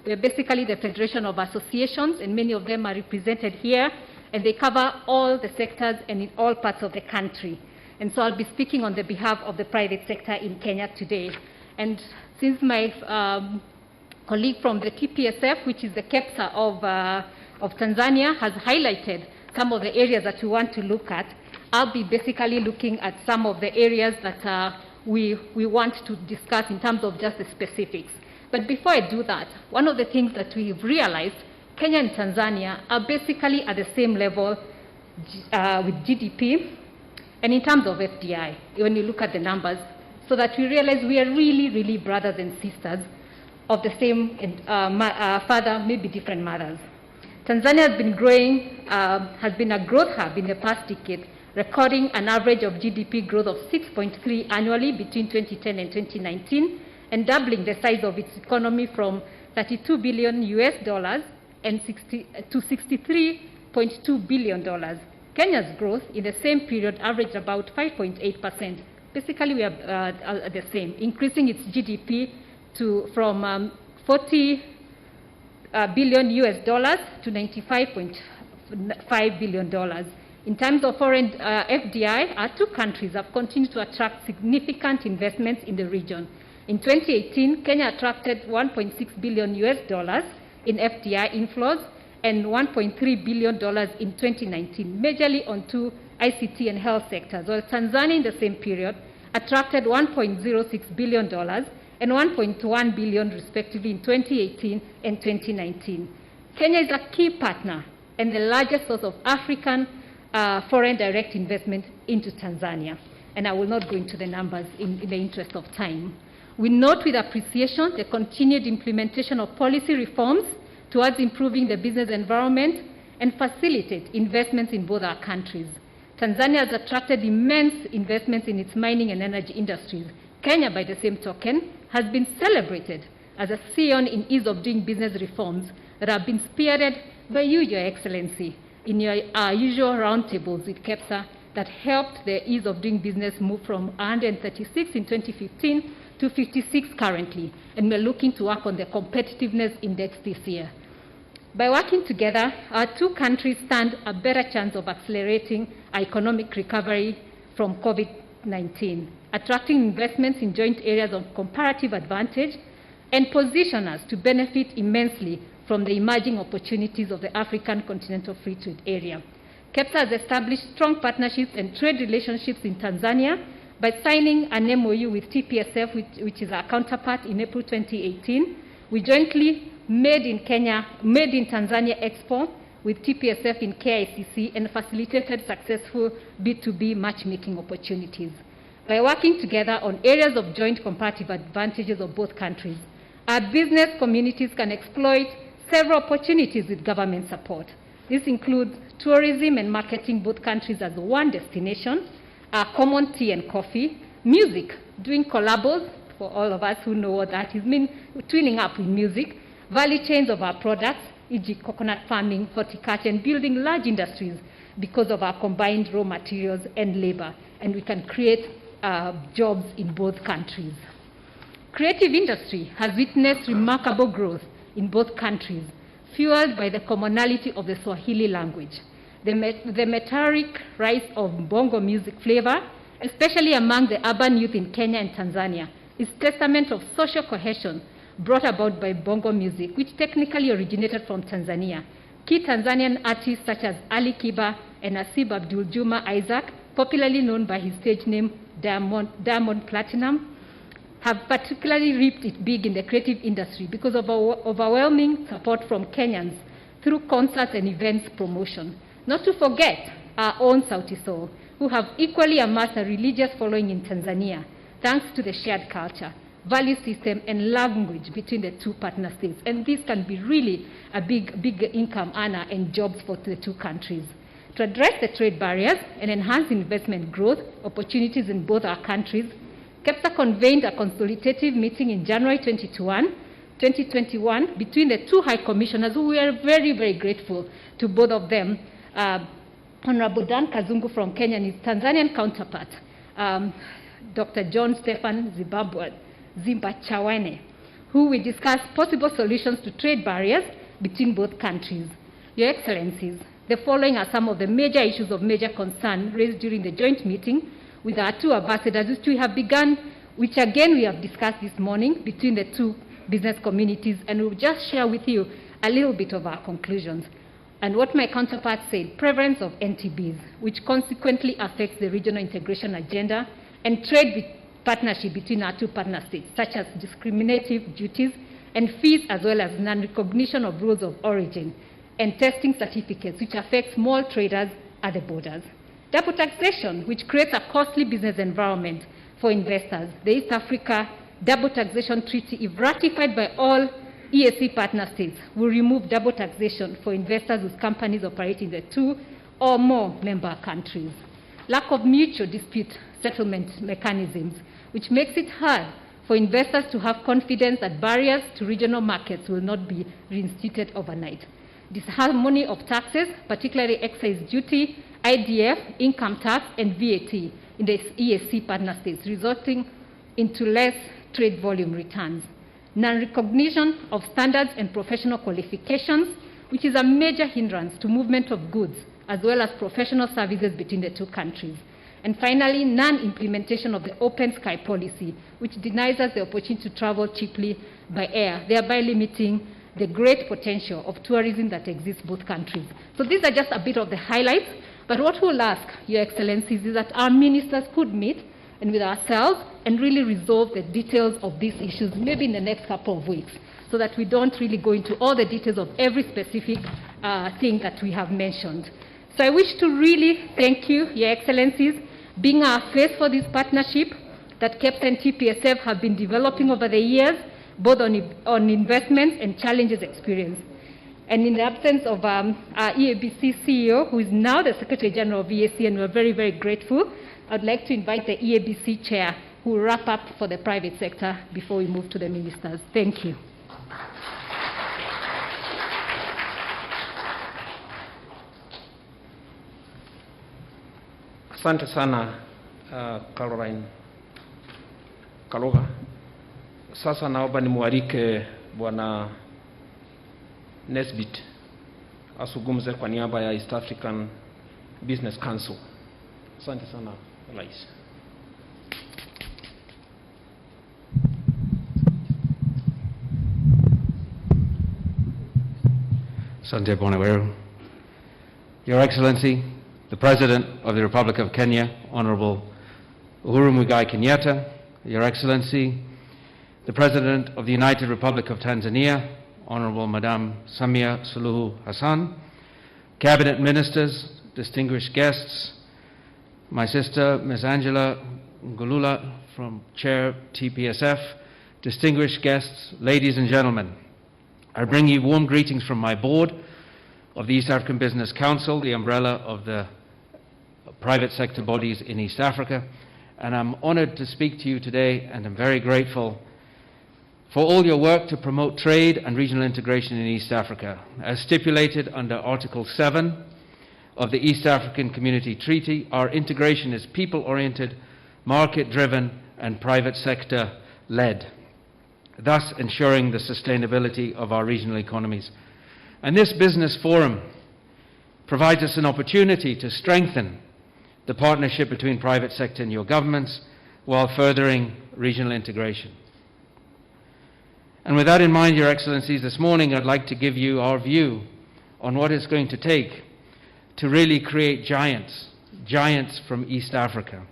We are basically the federation of associations, and many of them are represented here, and they cover all the sectors and in all parts of the country. And so I'll be speaking on the behalf of the private sector in Kenya today. And since my colleague from the TPSF, which is the KEPSA of Tanzania, has highlighted some of the areas that we want to look at, I'll be basically looking at some of the areas that we want to discuss in terms of just the specifics. But before I do that, one of the things that we've realized, Kenya and Tanzania are basically at the same level with GDP and in terms of FDI, when you look at the numbers, so that we realize we are really, really brothers and sisters of the same father, maybe different mothers. Tanzania has been growing, has been a growth hub in the past decade, recording an average of GDP growth of 6.3 annually between 2010 and 2019, and doubling the size of its economy from $32 billion and to $63.2 billion. Kenya's growth in the same period averaged about 5.8%. Basically, we are the same, increasing its GDP from $40 billion to $95.5 billion. In terms of foreign FDI, our two countries have continued to attract significant investments in the region. In 2018, Kenya attracted $1.6 billion in FDI inflows and $1.3 billion in 2019, majorly onto ICT and health sectors, while Tanzania in the same period attracted $1.06 billion and $1.1 billion respectively in 2018 and 2019. Kenya is a key partner and the largest source of African foreign direct investment into Tanzania. And I will not go into the numbers in the interest of time. We note with appreciation the continued implementation of policy reforms towards improving the business environment and facilitate investments in both our countries. Tanzania has attracted immense investments in its mining and energy industries. Kenya, by the same token, has been celebrated as a scion in ease of doing business reforms that have been spearheaded by you, Your Excellency, in your usual roundtables with KEPSA that helped the ease of doing business move from 136 in 2015 to 56 currently, and we're looking to work on the competitiveness index this year. By working together, our two countries stand a better chance of accelerating our economic recovery from COVID-19, attracting investments in joint areas of comparative advantage, and position us to benefit immensely from the emerging opportunities of the African Continental Free Trade Area. KEPSA has established strong partnerships and trade relationships in Tanzania by signing an MOU with TPSF, which is our counterpart, in April 2018. We jointly Made in Tanzania Expo with TPSF in KICC and facilitated successful B2B matchmaking opportunities. By working together on areas of joint comparative advantages of both countries, our business communities can exploit several opportunities with government support. This includes tourism and marketing both countries as one destination, our common tea and coffee, music, doing collabos, for all of us who know what that is, twinning up with music, value chains of our products, e.g. coconut farming, horticulture, and building large industries because of our combined raw materials and labor, and we can create jobs in both countries. Creative industry has witnessed remarkable growth in both countries, fueled by the commonality of the Swahili language. The meteoric rise of bongo music flavor, especially among the urban youth in Kenya and Tanzania, is testament of social cohesion brought about by bongo music, which technically originated from Tanzania. Key Tanzanian artists such as Ali Kiba and Asib Abdul Juma Isaac, popularly known by his stage name Diamond Platinum, have particularly reaped it big in the creative industry because of overwhelming support from Kenyans through concerts and events promotion. Not to forget our own Sauti Sol, who have equally amassed a religious following in Tanzania, thanks to the shared culture, value system, and language between the two partner states. And this can be really a big income earner and jobs for the two countries. To address the trade barriers and enhance investment growth opportunities in both our countries, KEPSA convened a consultative meeting in January 2021 between the two high commissioners, who we are very, very grateful to both of them, Honorable Dan Kazungu from Kenya and his Tanzanian counterpart, Dr. John Stefan Zimbachawane, who will discuss possible solutions to trade barriers between both countries. Your Excellencies, the following are some of the major issues of major concern raised during the joint meeting with our two ambassadors, which we have discussed this morning between the two business communities, and we'll just share with you a little bit of our conclusions. And what my counterpart said, prevalence of NTBs, which consequently affects the regional integration agenda and trade partnership between our two partner states, such as discriminative duties and fees, as well as non-recognition of rules of origin and testing certificates, which affect small traders at the borders. Double taxation, which creates a costly business environment for investors. The East Africa Double Taxation Treaty, if ratified by all EAC partner states, will remove double taxation for investors whose companies operate in the two or more member countries. Lack of mutual dispute settlement mechanisms, which makes it hard for investors to have confidence that barriers to regional markets will not be reinstated overnight. Disharmony of taxes, particularly excise duty, IDF, income tax, and VAT in the EAC partner states, resulting into less trade volume returns. Non-recognition of standards and professional qualifications, which is a major hindrance to movement of goods, as well as professional services between the two countries. And finally, non-implementation of the open sky policy, which denies us the opportunity to travel cheaply by air, thereby limiting the great potential of tourism that exists both countries. So these are just a bit of the highlights, but what we'll ask, Your Excellencies, is that our ministers could meet and with ourselves and really resolve the details of these issues, maybe in the next couple of weeks, so that we don't really go into all the details of every specific thing that we have mentioned. So I wish to really thank you, Your Excellencies, being our face for this partnership that KEPSA and TPSF have been developing over the years, both on investments and challenges experienced. And in the absence of our EABC CEO, who is now the Secretary General of EAC, and we're very, very grateful, I'd like to invite the EABC Chair, who will wrap up for the private sector before we move to the ministers. Thank you. Asante sana Caroline Kalogha. Sasa naomba nimwalike Bwana Nesbit azungumze kwa niaba ya East African Business Council. Asante sana, Rais. Asante Bwana Weru. Your Excellency, the President of the Republic of Kenya, Honorable Uhuru Kenyatta, Your Excellency, the President of the United Republic of Tanzania, Honorable Madam Samia Suluhu Hassan, Cabinet Ministers, distinguished guests, my sister, Ms. Angela Ngulula, from Chair TPSF, distinguished guests, ladies and gentlemen, I bring you warm greetings from my board of the East African Business Council, the umbrella of the private sector bodies in East Africa, and I'm honored to speak to you today, and I'm very grateful for all your work to promote trade and regional integration in East Africa. As stipulated under Article 7 of the East African Community Treaty, our integration is people-oriented, market-driven, and private sector-led, thus ensuring the sustainability of our regional economies. And this business forum provides us an opportunity to strengthen the partnership between private sector and your governments while furthering regional integration. And with that in mind, Your Excellencies, this morning I'd like to give you our view on what it's going to take to really create giants from East Africa.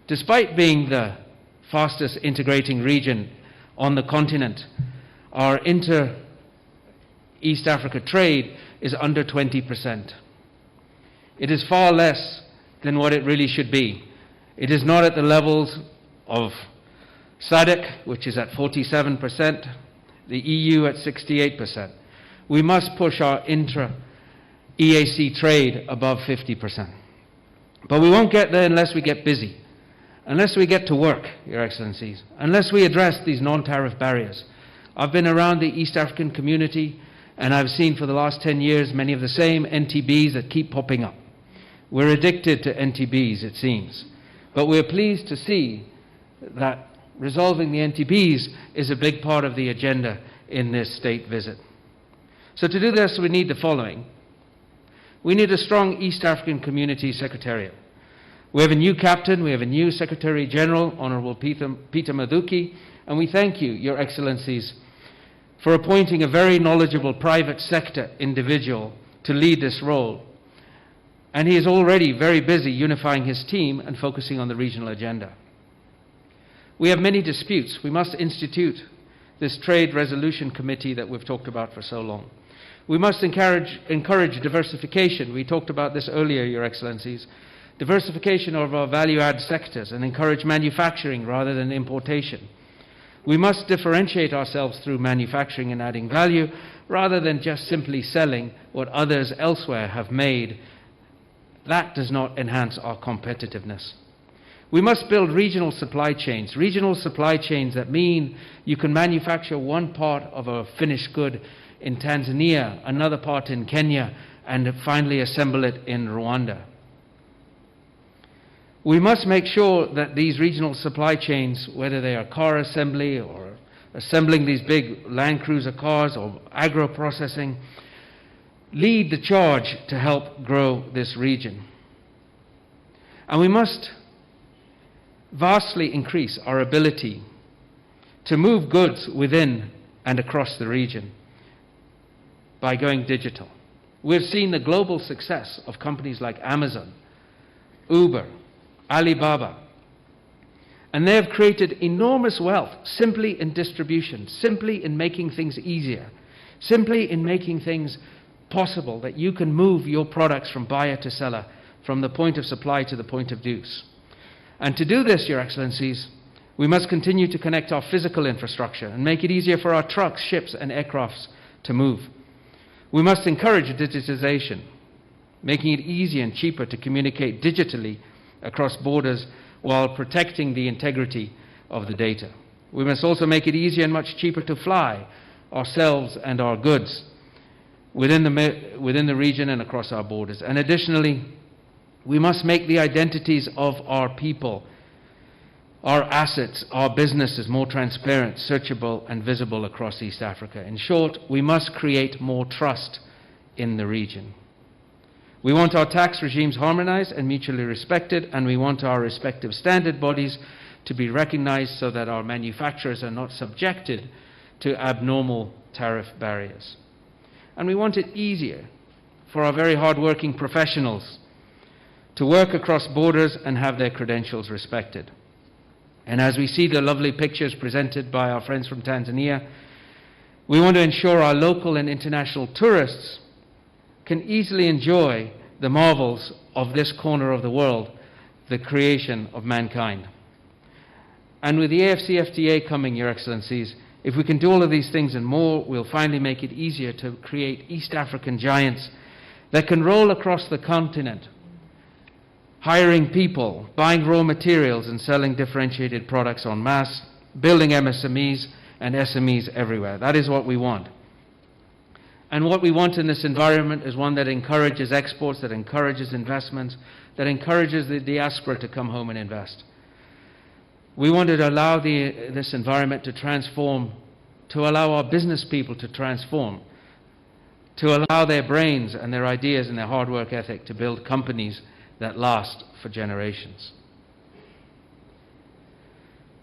Despite being the fastest integrating region on the continent, our inter-East Africa trade is under 20%. It is far less than what it really should be. It is not at the levels of SADC, which is at 47%, the EU at 68%. We must push our intra-EAC trade above 50%. But we won't get there unless we get busy. Unless we get to work, Your Excellencies, unless we address these non-tariff barriers. I've been around the East African community and I've seen for the last 10 years many of the same NTBs that keep popping up. We're addicted to NTBs, it seems. But we're pleased to see that resolving the NTBs is a big part of the agenda in this state visit. So to do this, we need the following. We need a strong East African Community Secretariat. We have a new captain, we have a new Secretary General, Honorable Peter Mathuki, and we thank you, Your Excellencies, for appointing a very knowledgeable private sector individual to lead this role. And he is already very busy unifying his team and focusing on the regional agenda. We have many disputes. We must institute this Trade Resolution Committee that we've talked about for so long. We must encourage diversification. We talked about this earlier, Your Excellencies. Diversification of our value-add sectors and encourage manufacturing rather than importation. We must differentiate ourselves through manufacturing and adding value rather than just simply selling what others elsewhere have made. That does not enhance our competitiveness. We must build regional supply chains that mean you can manufacture one part of a finished good in Tanzania, another part in Kenya, and finally assemble it in Rwanda. We must make sure that these regional supply chains, whether they are car assembly or assembling these big Land Cruiser cars or agro-processing, lead the charge to help grow this region. And we must vastly increase our ability to move goods within and across the region by going digital. We've seen the global success of companies like Amazon, Uber, Alibaba, and they have created enormous wealth simply in distribution, simply in making things easier, simply in making things possible that you can move your products from buyer to seller, from the point of supply to the point of use. And to do this, Your Excellencies, we must continue to connect our physical infrastructure and make it easier for our trucks, ships, and aircrafts to move. We must encourage digitization, making it easier and cheaper to communicate digitally across borders while protecting the integrity of the data. We must also make it easier and much cheaper to fly ourselves and our goods within the region and across our borders. And additionally, we must make the identities of our people, our assets, our businesses more transparent, searchable, and visible across East Africa. In short, we must create more trust in the region. We want our tax regimes harmonized and mutually respected, and we want our respective standard bodies to be recognized so that our manufacturers are not subjected to abnormal tariff barriers. And we want it easier for our very hard-working professionals to work across borders and have their credentials respected. And as we see the lovely pictures presented by our friends from Tanzania, we want to ensure our local and international tourists can easily enjoy the marvels of this corner of the world, the creation of mankind. And with the AFCFTA coming, Your Excellencies, if we can do all of these things and more, we'll finally make it easier to create East African giants that can roll across the continent, hiring people, buying raw materials and selling differentiated products en masse, building MSMEs and SMEs everywhere. That is what we want. And what we want in this environment is one that encourages exports, that encourages investments, that encourages the diaspora to come home and invest. We wanted to allow this environment to transform, to allow our business people to transform, to allow their brains and their ideas and their hard work ethic to build companies that last for generations.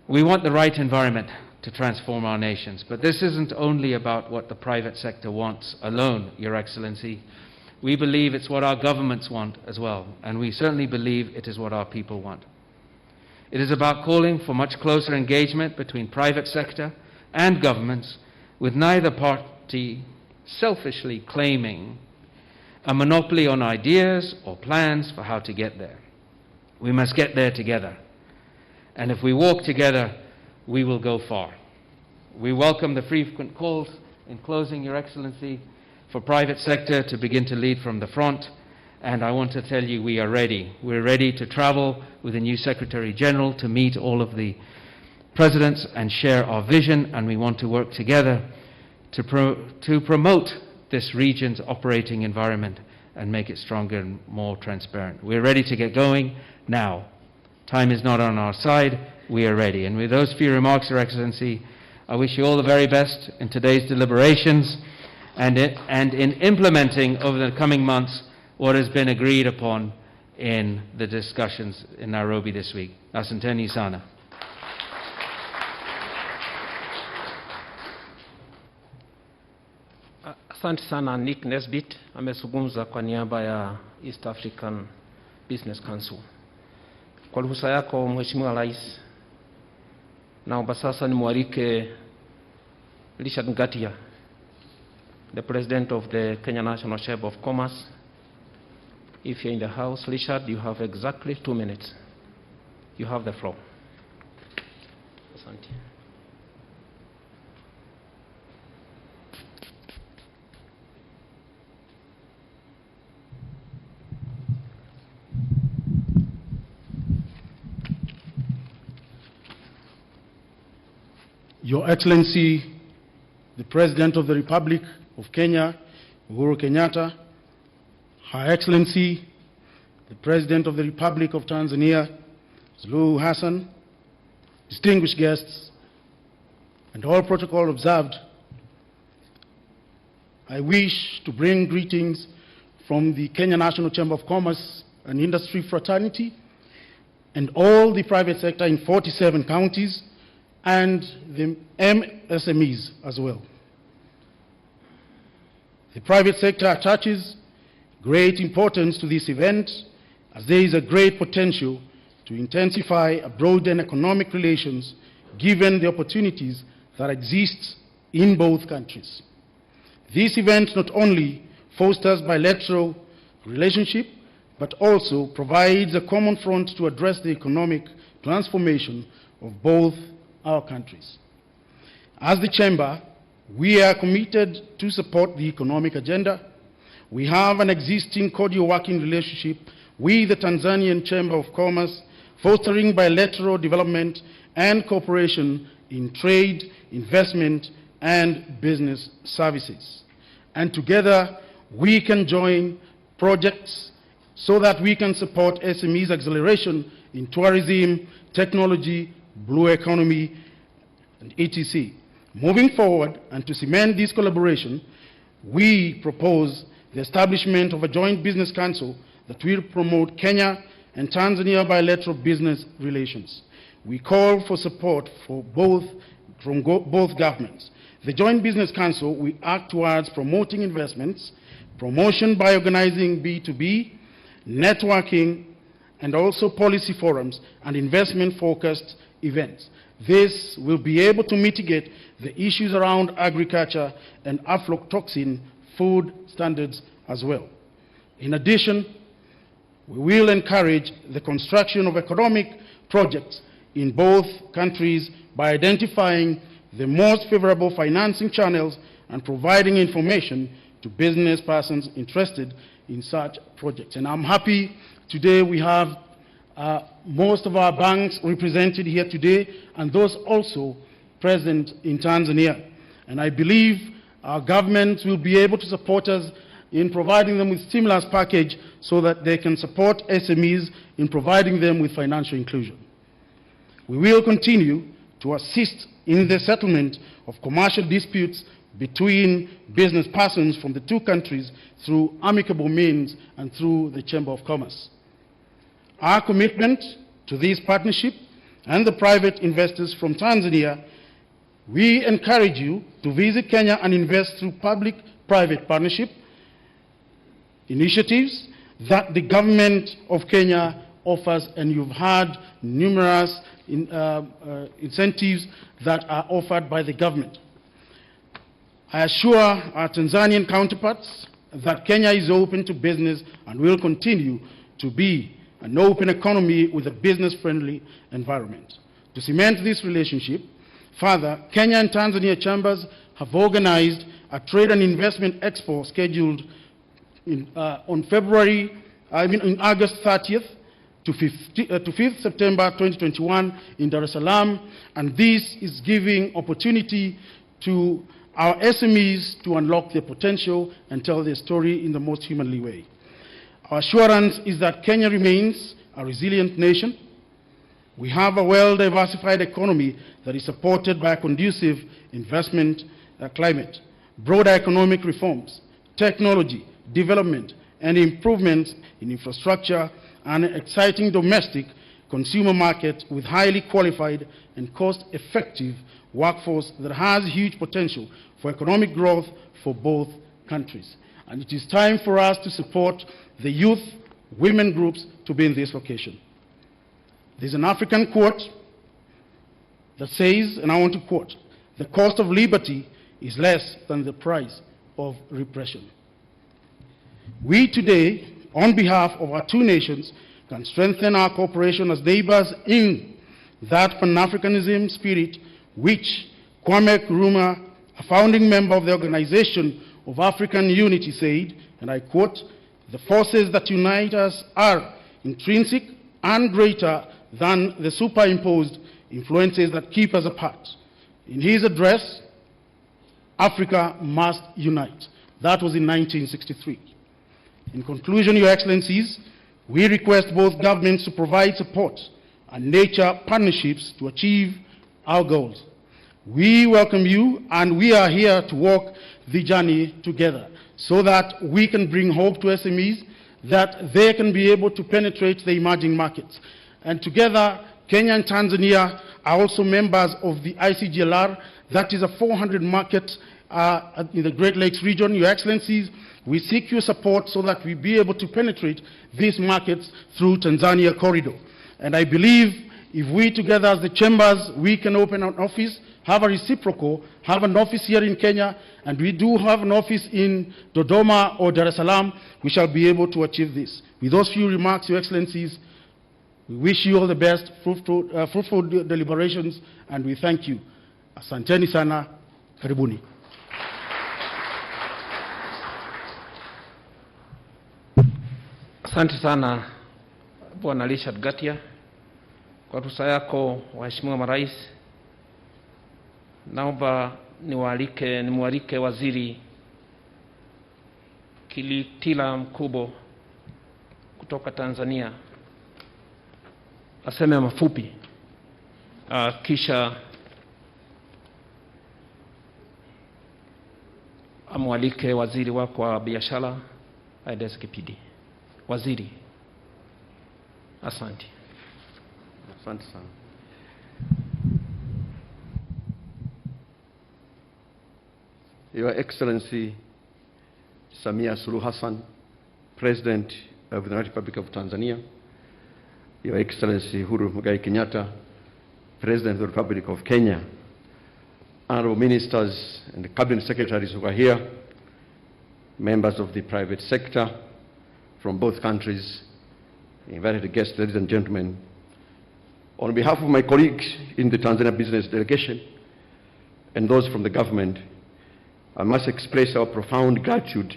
We want the right environment to transform our nations, but this isn't only about what the private sector wants alone, Your Excellency. We believe it's what our governments want as well, and we certainly believe it is what our people want. It is about calling for much closer engagement between private sector and governments, with neither party selfishly claiming a monopoly on ideas or plans for how to get there. We must get there together. And if we walk together, we will go far. We welcome the frequent calls, in closing, Your Excellency, for private sector to begin to lead from the front. And I want to tell you, we are ready. We're ready to travel with the new Secretary General to meet all of the presidents and share our vision, and we want to work together to promote this region's operating environment and make it stronger and more transparent. We're ready to get going now. Time is not on our side. We are ready. And with those few remarks, Your Excellency, I wish you all the very best in today's deliberations and in implementing over the coming months what has been agreed upon in the discussions in Nairobi this week. Asanteni sana. Asante sana Nick Nesbitt amezungumza kwa niaba ya East African Business Council. Kwa ruhusa yako Mheshimiwa Rais, naomba sasa nimwalike Richard Ngatia, the President of the Kenya National Chamber of Commerce. If you're in the house, Richard, you have exactly 2 minutes. You have the floor. Asante. Your Excellency, the President of the Republic of Kenya, Uhuru Kenyatta, Her Excellency, the President of the Republic of Tanzania, Suluhu Hassan, distinguished guests, and all protocol observed, I wish to bring greetings from the Kenya National Chamber of Commerce and Industry Fraternity and all the private sector in 47 counties and the MSMEs as well. The private sector attaches great importance to this event, as there is a great potential to intensify a broadened economic relations given the opportunities that exist in both countries. This event not only fosters bilateral relationship, but also provides a common front to address the economic transformation of both our countries. As the Chamber, we are committed to support the economic agenda. We have an existing cordial working relationship with the Tanzanian Chamber of Commerce, fostering bilateral development and cooperation in trade, investment, and business services. And together, we can join projects so that we can support SMEs' acceleration in tourism, technology, blue economy, and etc. Moving forward, and to cement this collaboration, we propose the establishment of a joint business council that will promote Kenya and Tanzania bilateral business relations. We call for support from both governments. The Joint Business Council will act towards promoting investments, promotion by organizing B2B, networking, and also policy forums and investment-focused events. This will be able to mitigate the issues around agriculture and aflatoxin food standards as well. In addition, we will encourage the construction of economic projects in both countries by identifying the most favorable financing channels and providing information to business persons interested in such projects. And I'm happy today we have most of our banks represented here today, and those also present in Tanzania. And I believe our government will be able to support us in providing them with stimulus package so that they can support SMEs in providing them with financial inclusion. We will continue to assist in the settlement of commercial disputes between business persons from the two countries through amicable means and through the Chamber of Commerce. Our commitment to this partnership and the private investors from Tanzania, we encourage you to visit Kenya and invest through public-private partnership initiatives that the government of Kenya offers, and you've had numerous incentives that are offered by the government. I assure our Tanzanian counterparts that Kenya is open to business and will continue to be an open economy with a business-friendly environment. To cement this relationship, further, Kenya and Tanzania chambers have organized a trade and investment expo scheduled on August 30th to 5th September 2021 in Dar es Salaam, and this is giving opportunity to our SMEs to unlock their potential and tell their story in the most humanly way. Our assurance is that Kenya remains a resilient nation. We have a well-diversified economy that is supported by a conducive investment climate, broader economic reforms, technology, development, and improvements in infrastructure, and an exciting domestic consumer market with highly qualified and cost-effective workforce that has huge potential for economic growth for both countries. And it is time for us to support the youth, women groups to be in this location. There's an African quote that says, and I want to quote, "The cost of liberty is less than the price of repression." We today, on behalf of our two nations, can strengthen our cooperation as neighbors in that Pan-Africanism spirit which Kwame Nkrumah, a founding member of the Organization of African Unity, said, and I quote, "The forces that unite us are intrinsic and greater than the superimposed influences that keep us apart." In his address, "Africa must unite." That was in 1963. In conclusion, Your Excellencies, we request both governments to provide support and nature partnerships to achieve our goals. We welcome you, and we are here to walk the journey together so that we can bring hope to SMEs, that they can be able to penetrate the emerging markets. And together, Kenya and Tanzania are also members of the ICGLR, that is a 400 market in the Great Lakes region. Your Excellencies, we seek your support so that we be able to penetrate these markets through Tanzania corridor. And I believe if we together as the chambers, we can open an office, have a reciprocal, have an office here in Kenya, and we do have an office in Dodoma or Dar es Salaam, we shall be able to achieve this. With those few remarks, Your Excellencies, we wish you all the best, fruitful deliberations, and we thank you. Asanteni sana, karibuni. Asante sana Bwana Richard Gatia kwa ruhusa yako, waheshimiwa marais. Naomba nimwalike Waziri Kilitila Mkubo kutoka Tanzania aseme mafupi, kisha amwalike waziri wako wa biashara aendeshe kipindi. Waziri. Asante. Asante sana. Your Excellency Samia Suluhu Hassan, President of the Republic of Tanzania, Your Excellency Uhuru Kenyatta, President of the Republic of Kenya, honorable ministers and cabinet secretaries who are here, members of the private sector from both countries, invited guests, ladies and gentlemen. On behalf of my colleagues in the Tanzania business delegation and those from the government, I must express our profound gratitude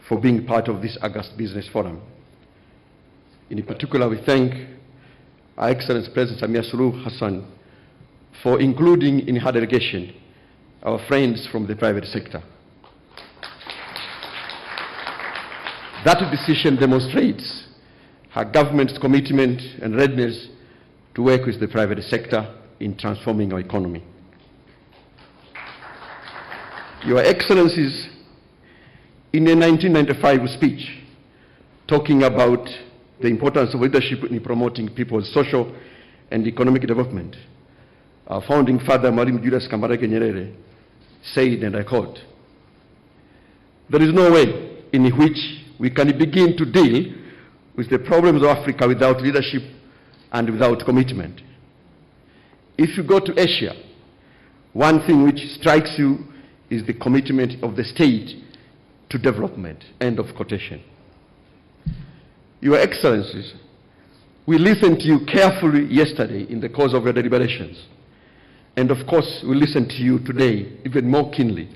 for being part of this August Business Forum. In particular, we thank Our Excellency President Samia Suluhu Hassan for including in her delegation our friends from the private sector. That decision demonstrates her government's commitment and readiness to work with the private sector in transforming our economy. Your Excellencies, in a 1995 speech talking about the importance of leadership in promoting people's social and economic development, our founding father, Mwalimu Julius Kambarage Nyerere, said, and I quote, "There is no way in which we can begin to deal with the problems of Africa without leadership and without commitment. If you go to Asia, one thing which strikes you is the commitment of the state to development." End of quotation. Your Excellencies, we listened to you carefully yesterday in the course of your deliberations. And of course, we listen to you today even more keenly.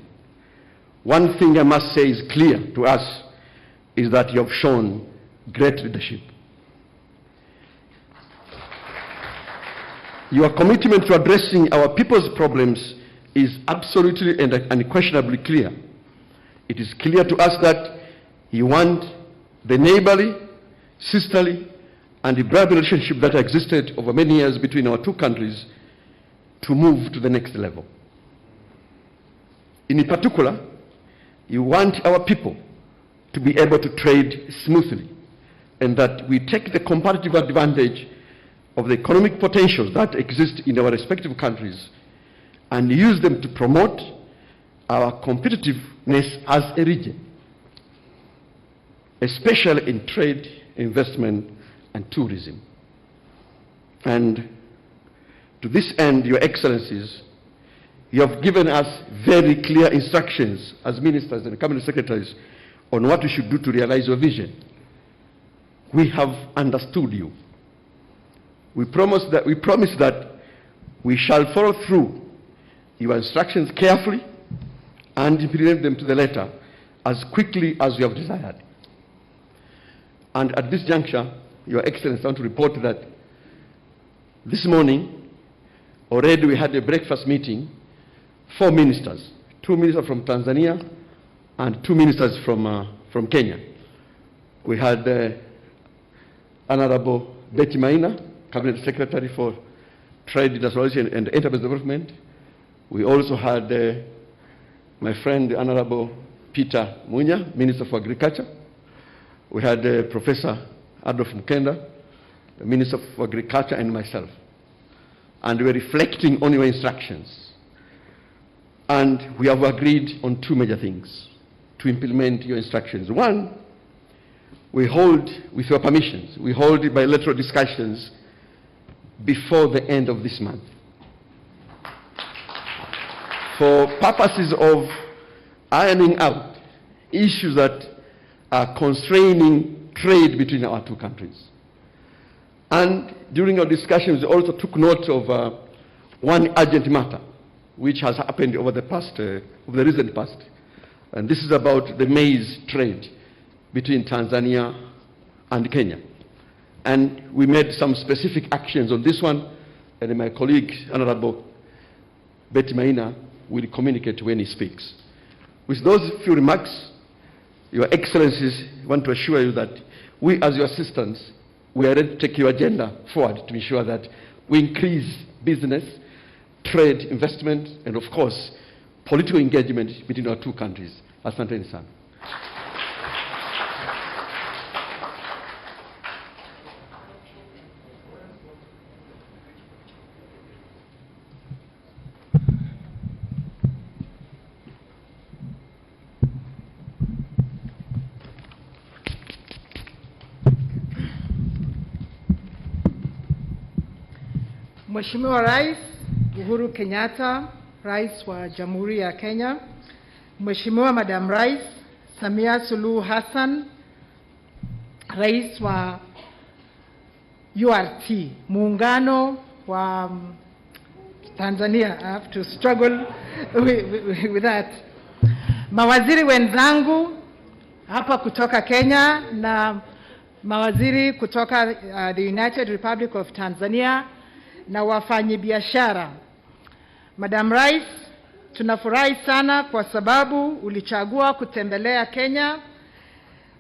One thing I must say is clear to us is that you have shown great leadership. Your commitment to addressing our people's problems is absolutely and unquestionably clear. It is clear to us that you want the neighborly, sisterly, and the brotherly relationship that existed over many years between our two countries to move to the next level. In particular, you want our people to be able to trade smoothly, and that we take the comparative advantage of the economic potentials that exist in our respective countries and use them to promote our competitiveness as a region, especially in trade, investment, and tourism. And to this end, Your Excellencies, you have given us very clear instructions as ministers and cabinet secretaries on what we should do to realize your vision. We have understood you. We promise that we shall follow through your instructions carefully and implement them to the letter as quickly as you have desired. And at this juncture, Your Excellency, I want to report that this morning, already we had a breakfast meeting, 4 ministers, 2 ministers from Tanzania and 2 ministers from Kenya. We had Honorable Betty Maina, Cabinet Secretary for Trade, Industrialization and Enterprise Development. We also had my friend Honorable Peter Munya, Minister for Agriculture. We had Professor Adolf Mkenda, the Minister for Agriculture, and myself. And we're reflecting on your instructions. And we have agreed on 2 major things to implement your instructions. One, we hold, with your permissions, we hold bilateral discussions before the end of this month, for purposes of ironing out issues that are constraining trade between our two countries. And during our discussions, we also took note of one urgent matter which has happened over the recent past. And this is about the maize trade between Tanzania and Kenya. And we made some specific actions on this one, and my colleague, Honorable Betty Maina, will communicate when he speaks. With those few remarks, Your Excellencies, I want to assure you that we, as your assistants, we are ready to take your agenda forward to ensure that we increase business, trade, investment, and of course, political engagement between our two countries. Asante sana. Mheshimiwa Rais Uhuru Kenyatta, Rais wa Jamhuri ya Kenya, Mheshimiwa Madam Rais Samia Suluhu Hassan, Rais wa URT, Muungano wa Tanzania. I have to struggle with that. Mawaziri wenzangu hapa kutoka Kenya na mawaziri kutoka the United Republic of Tanzania na wafanyabiashara. Madam Rais, tunafurahi sana kwa sababu ulichagua kutembelea Kenya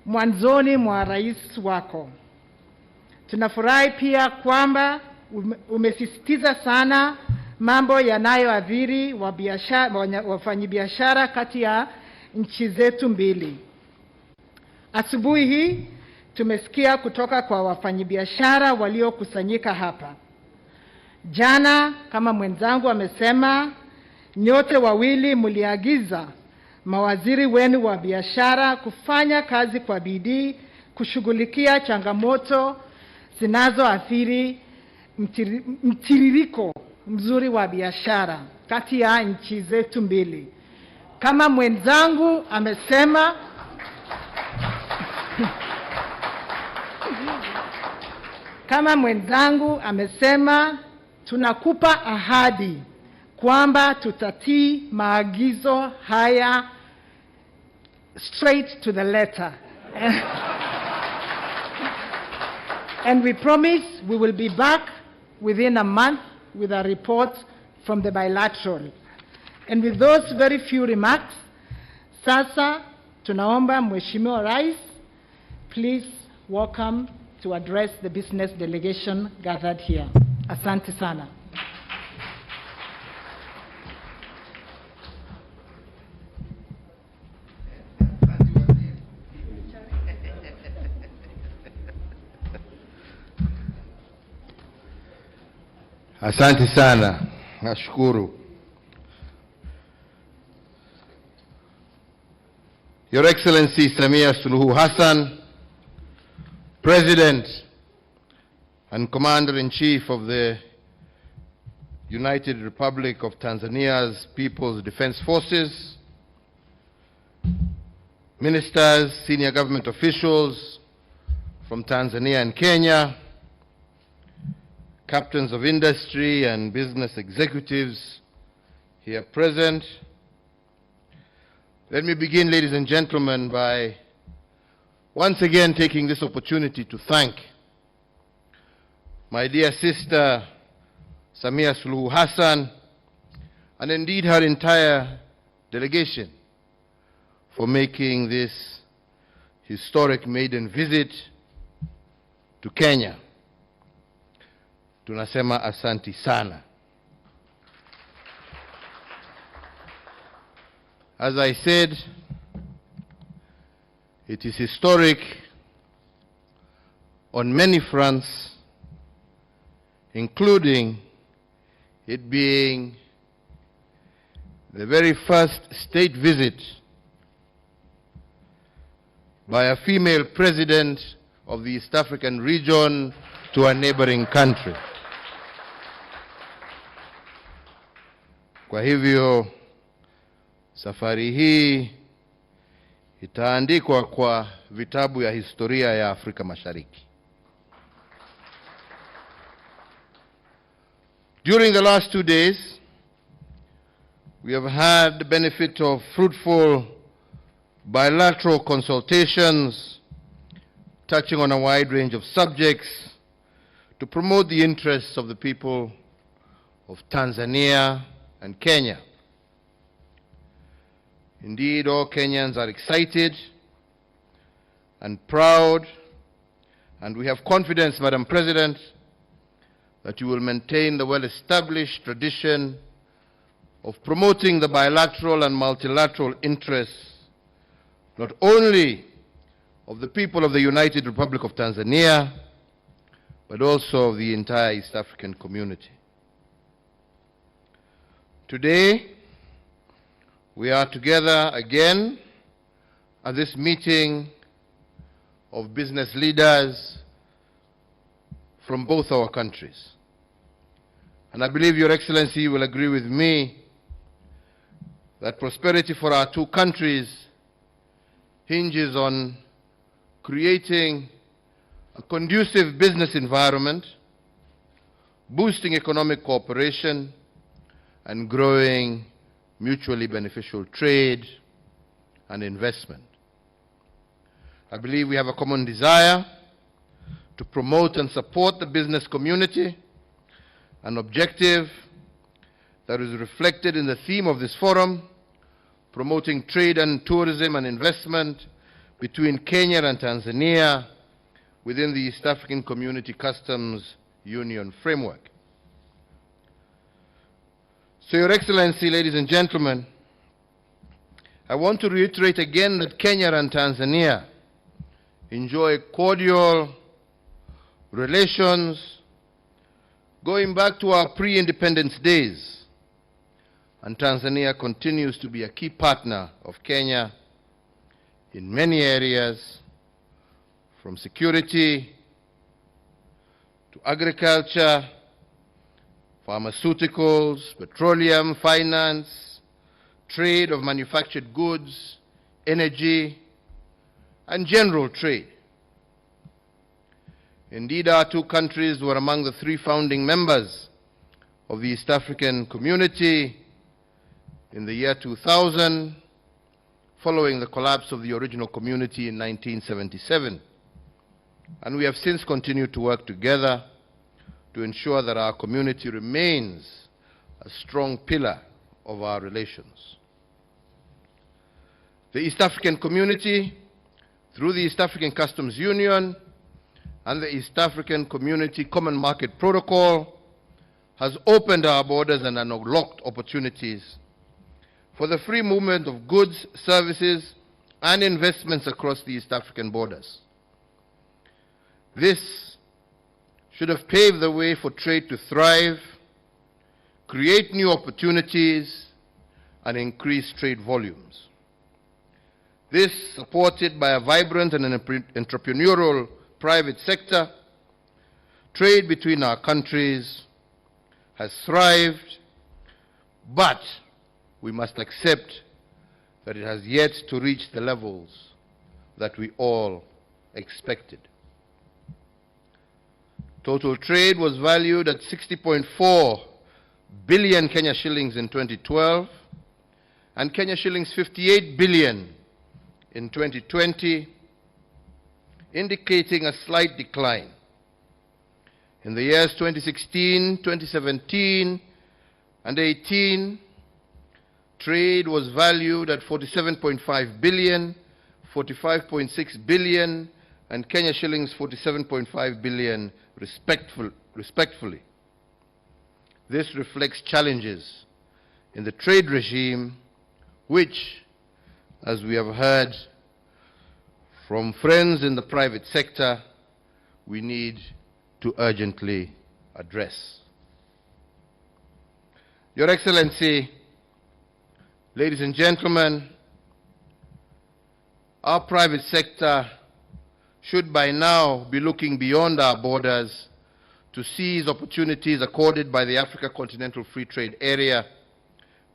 mwanzoni mwa rais wako. Tunafurahi pia kwamba umesisitiza sana mambo yanayoathiri wafanyabiashara kati ya nchi zetu mbili. Asubuhi hii tumesikia kutoka kwa wafanyabiashara waliokusanyika hapa. Jana, kama mwenzangu amesema, nyote wawili mliagiza mawaziri wenu wa biashara kufanya kazi kwa bidii kushughulikia changamoto zinazoathiri mtiririko mzuri wa biashara kati ya nchi zetu mbili. Kama mwenzangu amesema, tunakupa ahadi kwamba tutatii maagizo haya straight to the letter. And we promise we will be back within a month with a report from the bilateral. And with those very few remarks, sasa tunaomba Mheshimiwa Rais, please welcome to address the business delegation gathered here. Asante sana. Asante sana, nashukuru. Your Excellency Samia Suluhu Hassan, President and Commander-in-Chief of the United Republic of Tanzania's People's Defense Forces, ministers, senior government officials from Tanzania and Kenya, captains of industry and business executives here present. Let me begin, ladies and gentlemen, by once again taking this opportunity to thank my dear sister Samia Suluhu Hassan and indeed her entire delegation for making this historic maiden visit to Kenya. Tunasema asanti sana. As I said, it is historic on many fronts, including it being the very first state visit by a female president of the East African region to a neighboring country. Kwa hivyo safari hii itaandikwa kwa vitabu ya historia ya Afrika Mashariki. During the last 2 days, we have had the benefit of fruitful bilateral consultations touching on a wide range of subjects to promote the interests of the people of Tanzania and Kenya. Indeed, all Kenyans are excited and proud, and we have confidence, Madam President, that you will maintain the well-established tradition of promoting the bilateral and multilateral interests not only of the people of the United Republic of Tanzania, but also of the entire East African community. Today, we are together again at this meeting of business leaders from both our countries. And I believe Your Excellency will agree with me that prosperity for our two countries hinges on creating a conducive business environment, boosting economic cooperation, and growing mutually beneficial trade and investment. I believe we have a common desire to promote and support the business community, an objective that is reflected in the theme of this forum, promoting trade and tourism and investment between Kenya and Tanzania within the East African Community Customs Union framework. So, Your Excellency, ladies and gentlemen, I want to reiterate again that Kenya and Tanzania enjoy cordial relations going back to our pre-independence days, and Tanzania continues to be a key partner of Kenya in many areas, from security to agriculture, pharmaceuticals, petroleum, finance, trade of manufactured goods, energy, and general trade. Indeed, our two countries were among the three founding members of the East African Community in the year 2000, following the collapse of the original community in 1977. And we have since continued to work together to ensure that our community remains a strong pillar of our relations. The East African Community, through the East African Customs Union and the East African Community Common Market Protocol, has opened our borders and unlocked opportunities for the free movement of goods, services, and investments across the East African borders. This should have paved the way for trade to thrive, create new opportunities, and increase trade volumes. This, supported by a vibrant and an entrepreneurial private sector, trade between our countries has thrived, but we must accept that it has yet to reach the levels that we all expected. Total trade was valued at 60.4 billion Kenya shillings in 2012 and Kenya shillings 58 billion in 2020, indicating a slight decline. In the years 2016, 2017, and 18, trade was valued at 47.5 billion, 45.6 billion, and Kenya shillings 47.5 billion respectively. This reflects challenges in the trade regime which, as we have heard from friends in the private sector, we need to urgently address. Your Excellency, ladies and gentlemen, our private sector should by now be looking beyond our borders to seize opportunities accorded by the Africa Continental Free Trade Area,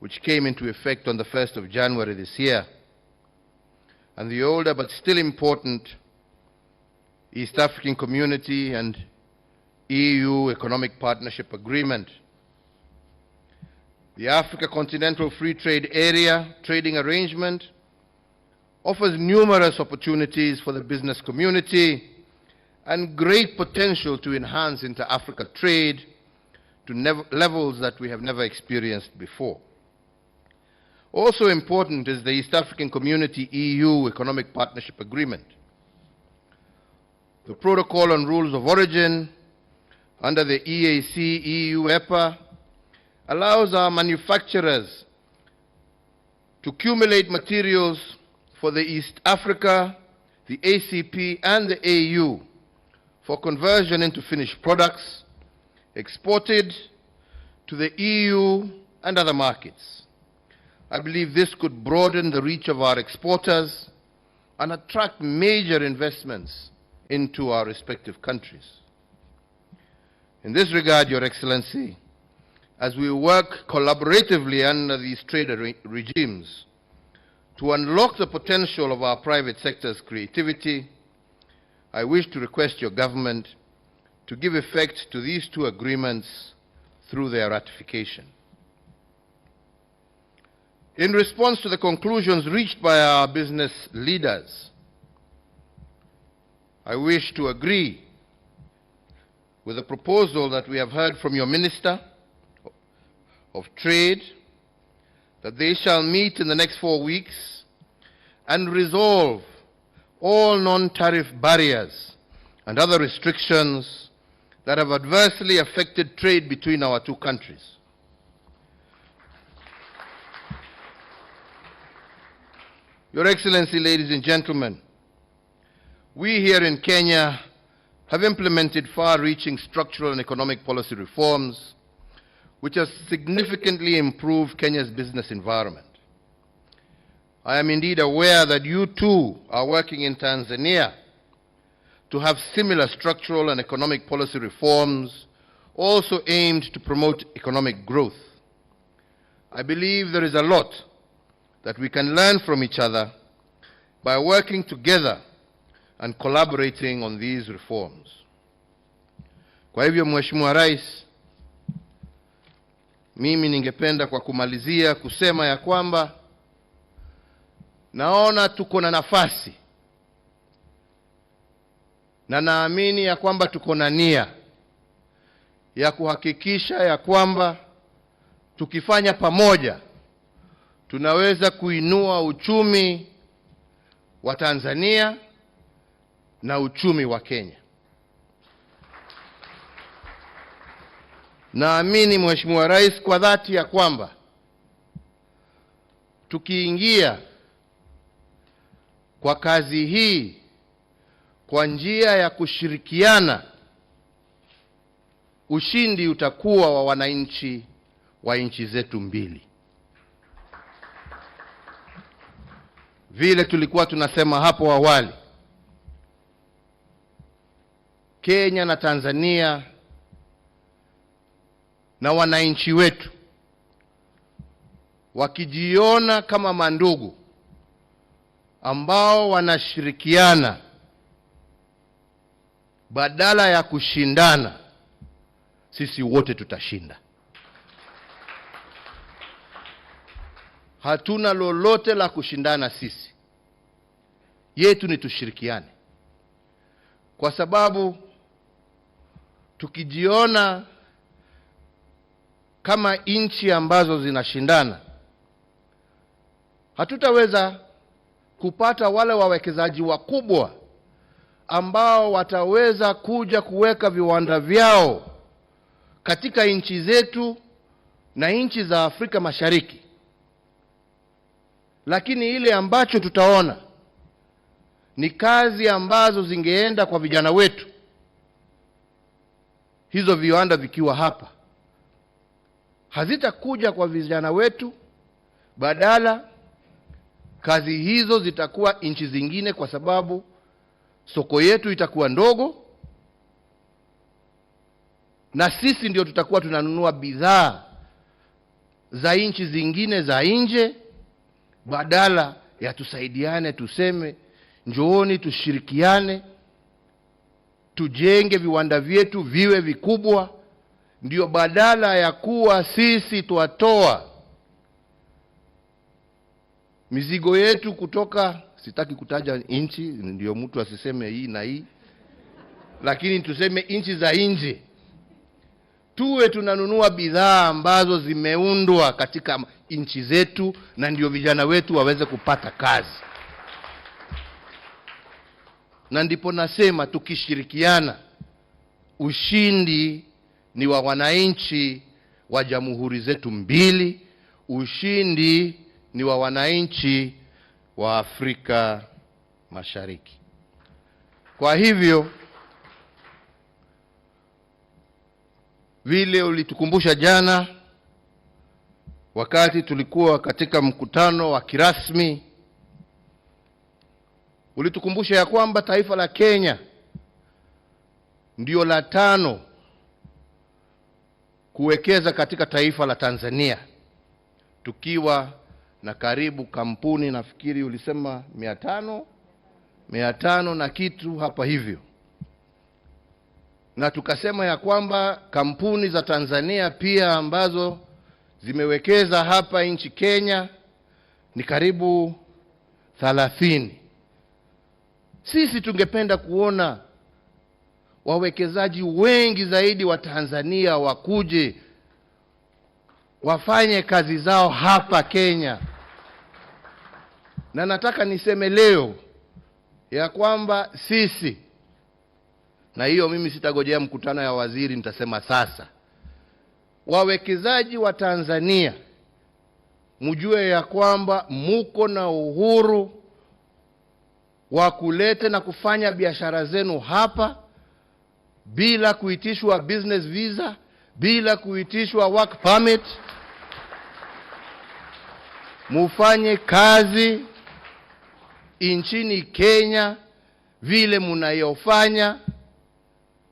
which came into effect on the 1st of January this year, and the older but still important East African Community and EU Economic Partnership Agreement. The Africa Continental Free Trade Area trading arrangement offers numerous opportunities for the business community and great potential to enhance inter-Africa trade to levels that we have never experienced before. Also important is the East African Community EU Economic Partnership Agreement. The Protocol on Rules of Origin under the EAC EU EPA allows our manufacturers to accumulate materials for the East Africa, the ACP, and the AU for conversion into finished products exported to the EU and other markets. I believe this could broaden the reach of our exporters and attract major investments into our respective countries. In this regard, Your Excellency, as we work collaboratively under these trade regimes to unlock the potential of our private sector's creativity, I wish to request your government to give effect to these two agreements through their ratification. In response to the conclusions reached by our business leaders, I wish to agree with the proposal that we have heard from your Minister of Trade, that they shall meet in the next 4 weeks and resolve all non-tariff barriers and other restrictions that have adversely affected trade between our two countries. Your Excellency, ladies and gentlemen, we here in Kenya have implemented far-reaching structural and economic policy reforms which have significantly improved Kenya's business environment. I am indeed aware that you too are working in Tanzania to have similar structural and economic policy reforms also aimed to promote economic growth. I believe there is a lot that we can learn from each other by working together and collaborating on these reforms. Kwa hivyo, Mheshimiwa Rais, mimi ningependa kwa kumalizia kusema ya kwamba naona tuko na nafasi na naamini ya kwamba tuko na nia ya kuhakikisha ya kwamba tukifanya pamoja tunaweza kuinua uchumi wa Tanzania na uchumi wa Kenya. Naamini Mheshimiwa Rais kwa dhati ya kwamba tukiingia kwa kazi hii kwa njia ya kushirikiana, ushindi utakuwa wa wananchi wa nchi zetu mbili. Vile tulikuwa tunasema hapo awali, Kenya na Tanzania na wananchi wetu wakijiona kama mandugu ambao wanashirikiana badala ya kushindana, sisi wote tutashinda. Hatuna lolote la kushindana sisi. Yetu ni tushirikiane. Kwa sababu tukijiona kama nchi ambazo zinashindana, hatutaweza kupata wale wawekezaji wakubwa ambao wataweza kuja kuweka viwanda vyao katika nchi zetu na nchi za Afrika Mashariki. Lakini ile ambacho tutaona ni kazi ambazo zingeenda kwa vijana wetu, hizo viwanda vikiwa hapa, hazitakuja kwa vijana wetu, badala kazi hizo zitakuwa nchi zingine, kwa sababu soko yetu itakuwa ndogo na sisi ndio tutakuwa tunanunua bidhaa za nchi zingine za nje, badala ya tusaidiane, tuseme njooni tushirikiane, tujenge viwanda vyetu viwe vikubwa. Ndio badala ya kuwa sisi tuatoa mizigo yetu kutoka, sitaki kutaja nchi ndio mtu asiseme hii na hii, lakini tuseme nchi za nje, tuwe tunanunua bidhaa ambazo zimeundwa katika nchi zetu, na ndio vijana wetu waweze kupata kazi. Na ndipo nasema tukishirikiana, ushindi ni wa wananchi wa jamhuri zetu mbili, ushindi ni wa wananchi wa Afrika Mashariki. Kwa hivyo, vile ulitukumbusha jana wakati tulikuwa katika mkutano wa kirasmi, ulitukumbusha ya kwamba taifa la Kenya ndio la 5 kuwekeza katika taifa la Tanzania, tukiwa na karibu kampuni, nafikiri ulisema 500 na kitu hapa hivyo, na tukasema ya kwamba kampuni za Tanzania pia ambazo zimewekeza hapa nchi Kenya ni karibu 30. Sisi tungependa kuona wawekezaji wengi zaidi wa Tanzania wakuje wafanye kazi zao hapa Kenya. Na nataka niseme leo ya kwamba sisi, na hiyo mimi sitagojea mkutano ya waziri, nitasema sasa, wawekezaji wa Tanzania mjue ya kwamba muko na uhuru wa kuleta na kufanya biashara zenu hapa bila kuitishwa business visa, bila kuitishwa work permit. Mufanye kazi nchini Kenya vile mnayofanya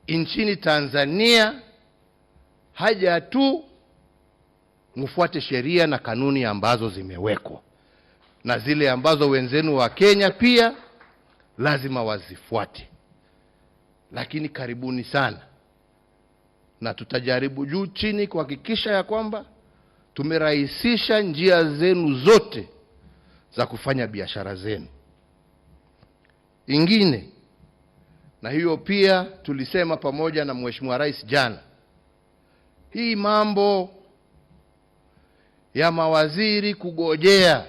nchini Tanzania. Haja tu mfuate sheria na kanuni ambazo zimewekwa, na zile ambazo wenzenu wa Kenya pia lazima wazifuate. Lakini karibuni sana, na tutajaribu juu chini kuhakikisha ya kwamba tumerahisisha njia zenu zote za kufanya biashara zenu. Ingine, na hiyo pia tulisema pamoja na Mheshimiwa Rais jana, hii mambo ya mawaziri kugojea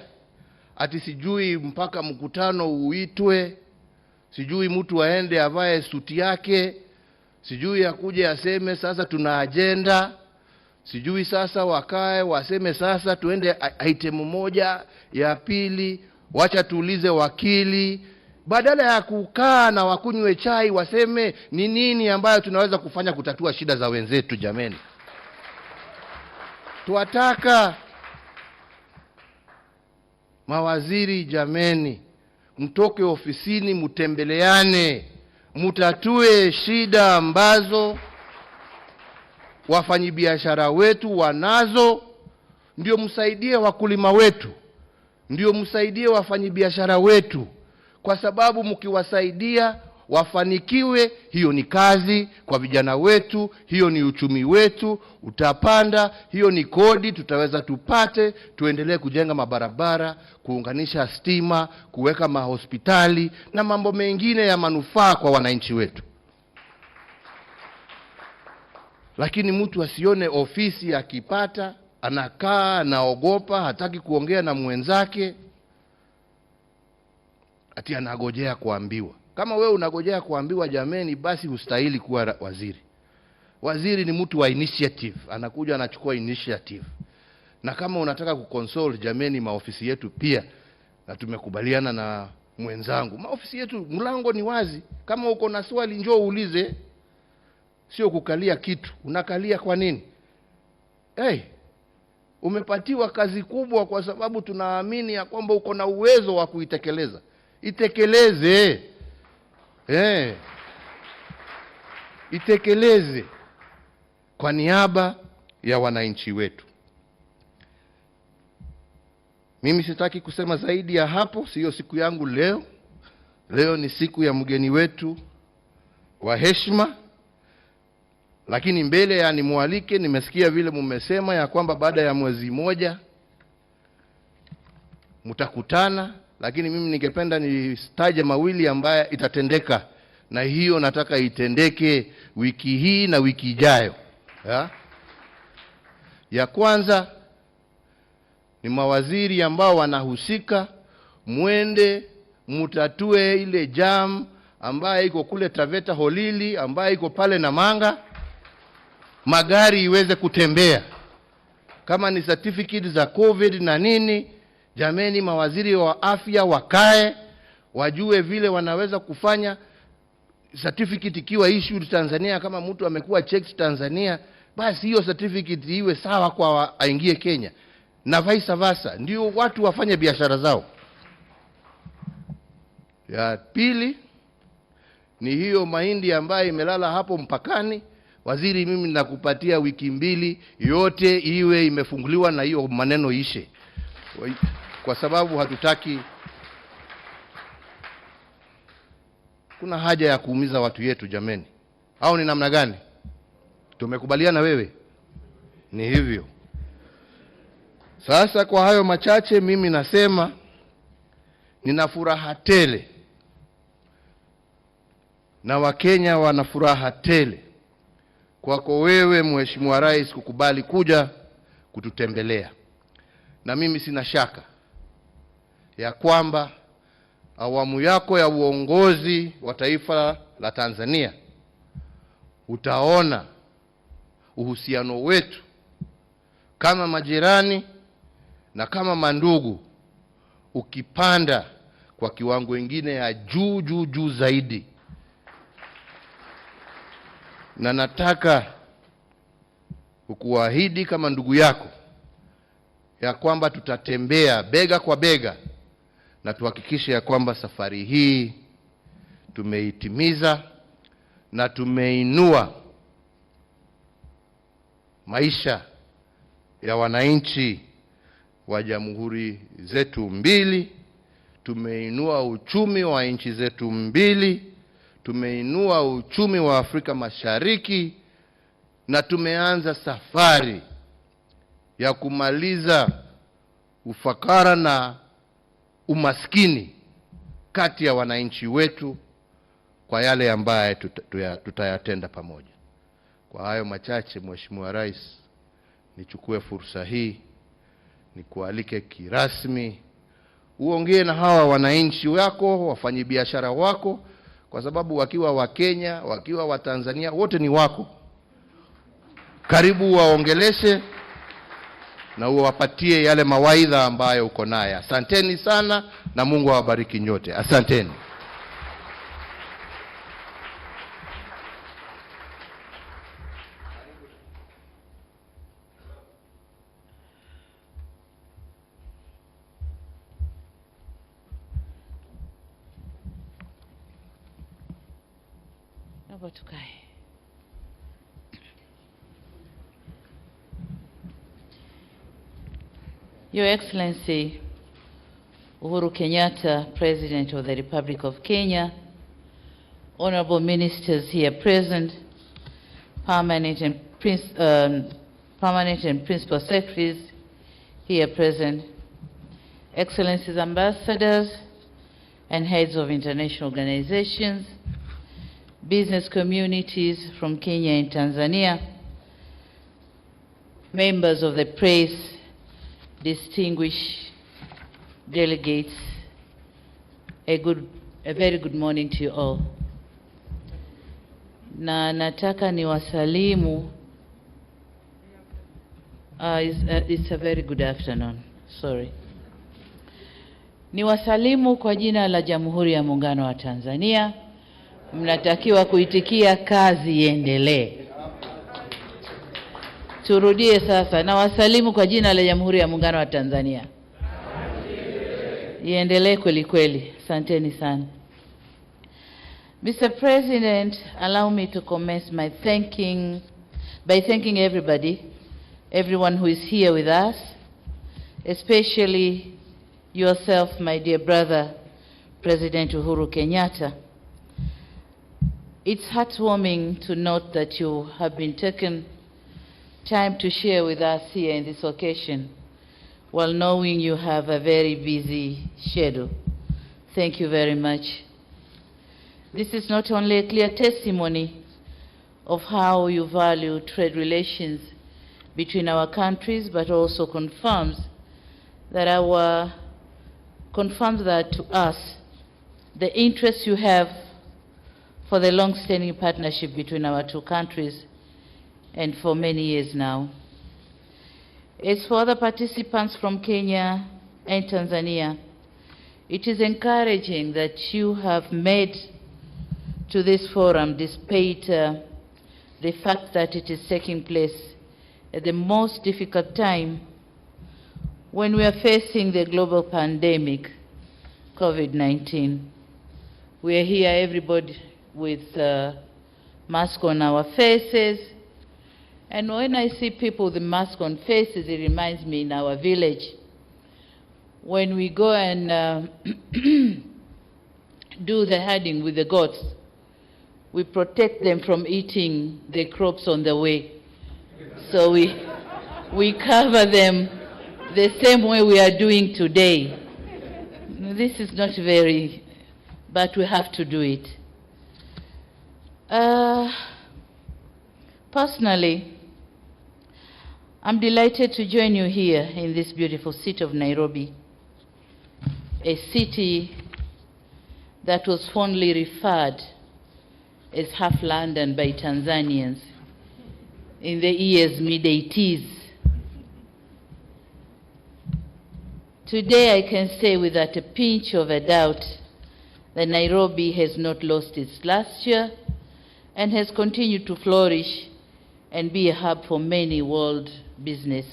ati sijui mpaka mkutano uitwe, sijui mtu aende avae suti yake, sijui akuje aseme sasa tuna agenda, sijui sasa wakae waseme sasa tuende item moja ya pili, wacha tuulize wakili, badala ya kukaa na wakunywe chai waseme ni nini ambayo tunaweza kufanya kutatua shida za wenzetu. Jameni, tuwataka mawaziri, jameni, mtoke ofisini, mtembeleane, mutatue shida ambazo wafanyabiashara wetu wanazo, ndio msaidie wakulima wetu, ndio msaidie wafanyabiashara wetu, kwa sababu mkiwasaidia wafanikiwe, hiyo ni kazi kwa vijana wetu, hiyo ni uchumi wetu utapanda, hiyo ni kodi tutaweza tupate, tuendelee kujenga mabarabara, kuunganisha stima, kuweka mahospitali na mambo mengine ya manufaa kwa wananchi wetu. Lakini mtu asione ofisi akipata anakaa anaogopa, hataki kuongea na mwenzake, ati anagojea kuambiwa. Kama wewe unagojea kuambiwa, jameni, basi hustahili kuwa waziri. Waziri ni mtu wa initiative, anakuja anachukua initiative. Na kama unataka kukonsole, jameni, maofisi yetu pia, na tumekubaliana na mwenzangu, maofisi yetu mlango ni wazi. Kama uko na swali njoo uulize, sio kukalia kitu. Unakalia kwa nini? Umepatiwa kazi kubwa kwa sababu tunaamini ya kwamba uko na uwezo wa kuitekeleza. Itekeleze. Itekeleze kwa niaba ya wananchi wetu. Mimi sitaki kusema zaidi ya hapo, sio siku yangu leo. Leo ni siku ya mgeni wetu wa heshima. Lakini mbele ya nimwalike, nimesikia vile mmesema ya kwamba baada ya mwezi moja mtakutana, lakini mimi ningependa nitaje mawili ambayo itatendeka, na hiyo nataka itendeke wiki hii na wiki ijayo. Ya kwanza ni mawaziri ambao wanahusika, mwende mutatue ile jam ambayo iko kule Taveta Holili, ambayo iko pale Namanga, magari iweze kutembea. Kama ni certificate za COVID na nini, jameni, mawaziri wa afya wakae wajue vile wanaweza kufanya. Certificate ikiwa issued Tanzania, kama mtu amekuwa checked Tanzania, basi hiyo certificate iwe sawa kwa aingie Kenya, na vice versa, ndio watu wafanye biashara zao. Ya pili ni hiyo mahindi ambayo imelala hapo mpakani, Waziri, mimi ninakupatia wiki mbili yote iwe imefunguliwa na hiyo maneno ishe. Kwa sababu hatutaki, kuna haja ya kuumiza watu yetu jameni. Au ni namna gani? Tumekubaliana wewe? Ni hivyo. Sasa kwa hayo machache mimi nasema nina furaha tele. Na Wakenya wana furaha tele kwako wewe Mheshimiwa Rais kukubali kuja kututembelea. Na mimi sina shaka ya kwamba awamu yako ya uongozi wa taifa la Tanzania utaona uhusiano wetu kama majirani na kama mandugu ukipanda kwa kiwango kingine ya juu zaidi. Na nataka kukuahidi kama ndugu yako ya kwamba tutatembea bega kwa bega na tuhakikishe ya kwamba safari hii tumeitimiza na tumeinua maisha ya wananchi wa jamhuri zetu mbili, tumeinua uchumi wa nchi zetu mbili, tumeinua uchumi wa Afrika Mashariki, na tumeanza safari ya kumaliza ufakara na umaskini kati ya wananchi wetu kwa yale ambaye tutayatenda pamoja. Kwa hayo machache Mheshimiwa Rais, nichukue fursa hii nikualike kirasmi uongee na hawa wananchi wako, wafanyabiashara wako, kwa sababu wakiwa wa Kenya, wakiwa wa Tanzania, wote ni wako. Karibu waongeleshe na uwapatie yale mawaidha ambayo uko nayo. Asanteni sana na Mungu awabariki nyote. Asanteni. Your Excellency Uhuru Kenyatta, President of the Republic of Kenya, honorable ministers here present, permanent and principal secretaries here present, Excellencies ambassadors and heads of international organizations, business communities from Kenya and Tanzania, members of the press, distinguished delegates, a very good morning to you all. Na nataka niwasalimu, it's a very good afternoon, sorry. Niwasalimu kwa jina la Jamhuri ya Muungano wa Tanzania. Mnatakiwa kuitikia kazi iendelee. Turudie sasa, na wasalimu kwa jina la Jamhuri ya Muungano wa Tanzania. Iendelee kweli kweli. Asanteni sana. Mr. President, allow me to commence by thanking everyone who is here with us, especially yourself, my dear brother, President Uhuru Kenyatta. It's heartwarming to note that you have been taken time to share with us here in this occasion, while knowing you have a very busy schedule. Thank you very much. This is not only a clear testimony of how you value trade relations between our countries, but also confirms that to us the interest you have for the long-standing partnership between our two countries, and for many years now. As for other participants from Kenya and Tanzania, it is encouraging that you have made to this forum despite the fact that it is taking place at the most difficult time when we are facing the global pandemic, COVID-19. We are here, everybody, with mask on our faces. And when I see people with the mask on faces, it reminds me in our village, when we go and do the herding with the goats, we protect them from eating the crops on the way. So we cover them the same way we are doing today. This is not very, but we have to do it. Personally, I'm delighted to join you here in this beautiful city of Nairobi, a city that was fondly referred as half London by Tanzanians in the years mid-80s. Today I can say without a pinch of a doubt that Nairobi has not lost its luster and has continued to flourish and be a hub for many world business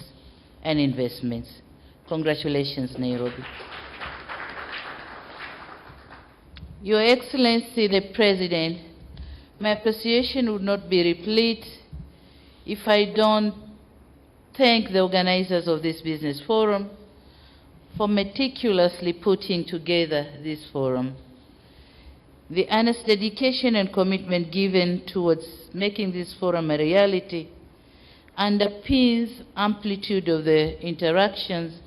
and investments. Congratulations, Nairobi. Your Excellency the President, my appreciation would not be replete if I don't thank the organizers of this business forum for meticulously putting together this forum. The earnest dedication and commitment given towards making this forum a reality underpins amplitude of the interactions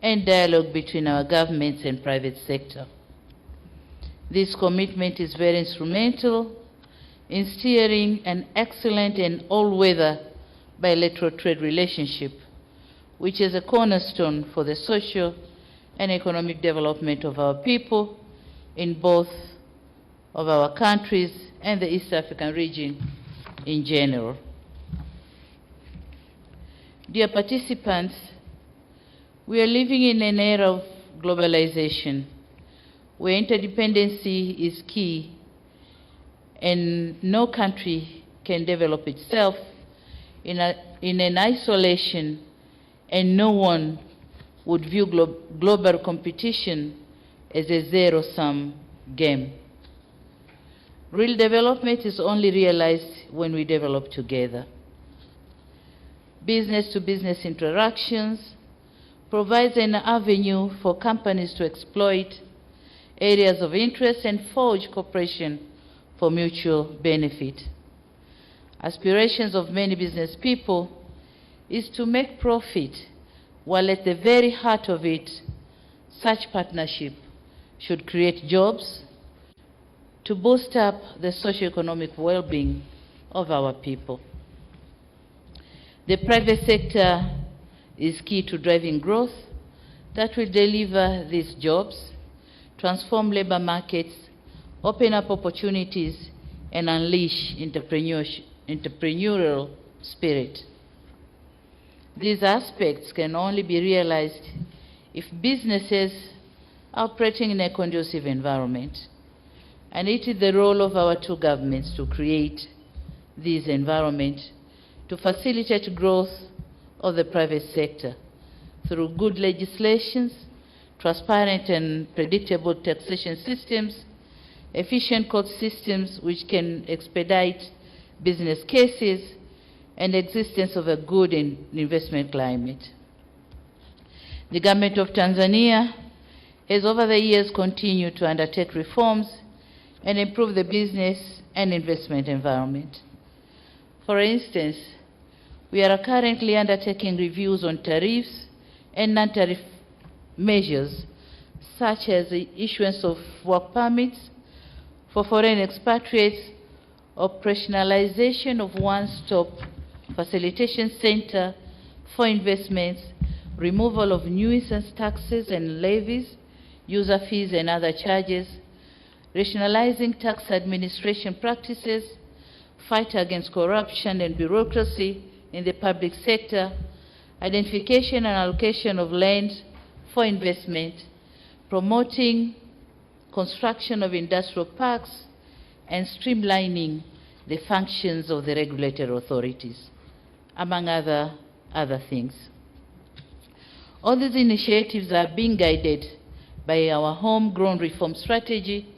and dialogue between our governments and private sector. This commitment is very instrumental in steering an excellent and all-weather bilateral trade relationship, which is a cornerstone for the social and economic development of our people in both of our countries and the East African region in general. Dear participants, we are living in an era of globalization where interdependency is key and no country can develop itself in an isolation, and no one would view global competition as a zero-sum game. Real development is only realized when we develop together. Business-to-business interactions provides an avenue for companies to exploit areas of interest and forge cooperation for mutual benefit. Aspirations of many business people is to make profit, while at the very heart of it, such partnership should create jobs to boost up the socio-economic well-being of our people. The private sector is key to driving growth that will deliver these jobs, transform labor markets, open up opportunities, and unleash entrepreneurial spirit. These aspects can only be realized if businesses are operating in a conducive environment. And it is the role of our two governments to create this environment to facilitate growth of the private sector through good legislations, transparent and predictable taxation systems, efficient court systems which can expedite business cases, and existence of a good investment climate. The government of Tanzania has over the years continued to undertake reforms and improve the business and investment environment. For instance, we are currently undertaking reviews on tariffs and non-tariff measures, such as the issuance of work permits for foreign expatriates, operationalization of one-stop facilitation center for investments, removal of nuisance taxes and levies, user fees and other charges, rationalizing tax administration practices, fight against corruption and bureaucracy in the public sector, identification and allocation of land for investment, promoting construction of industrial parks, and streamlining the functions of the regulatory authorities, among other things. All these initiatives are being guided by our homegrown reform strategy,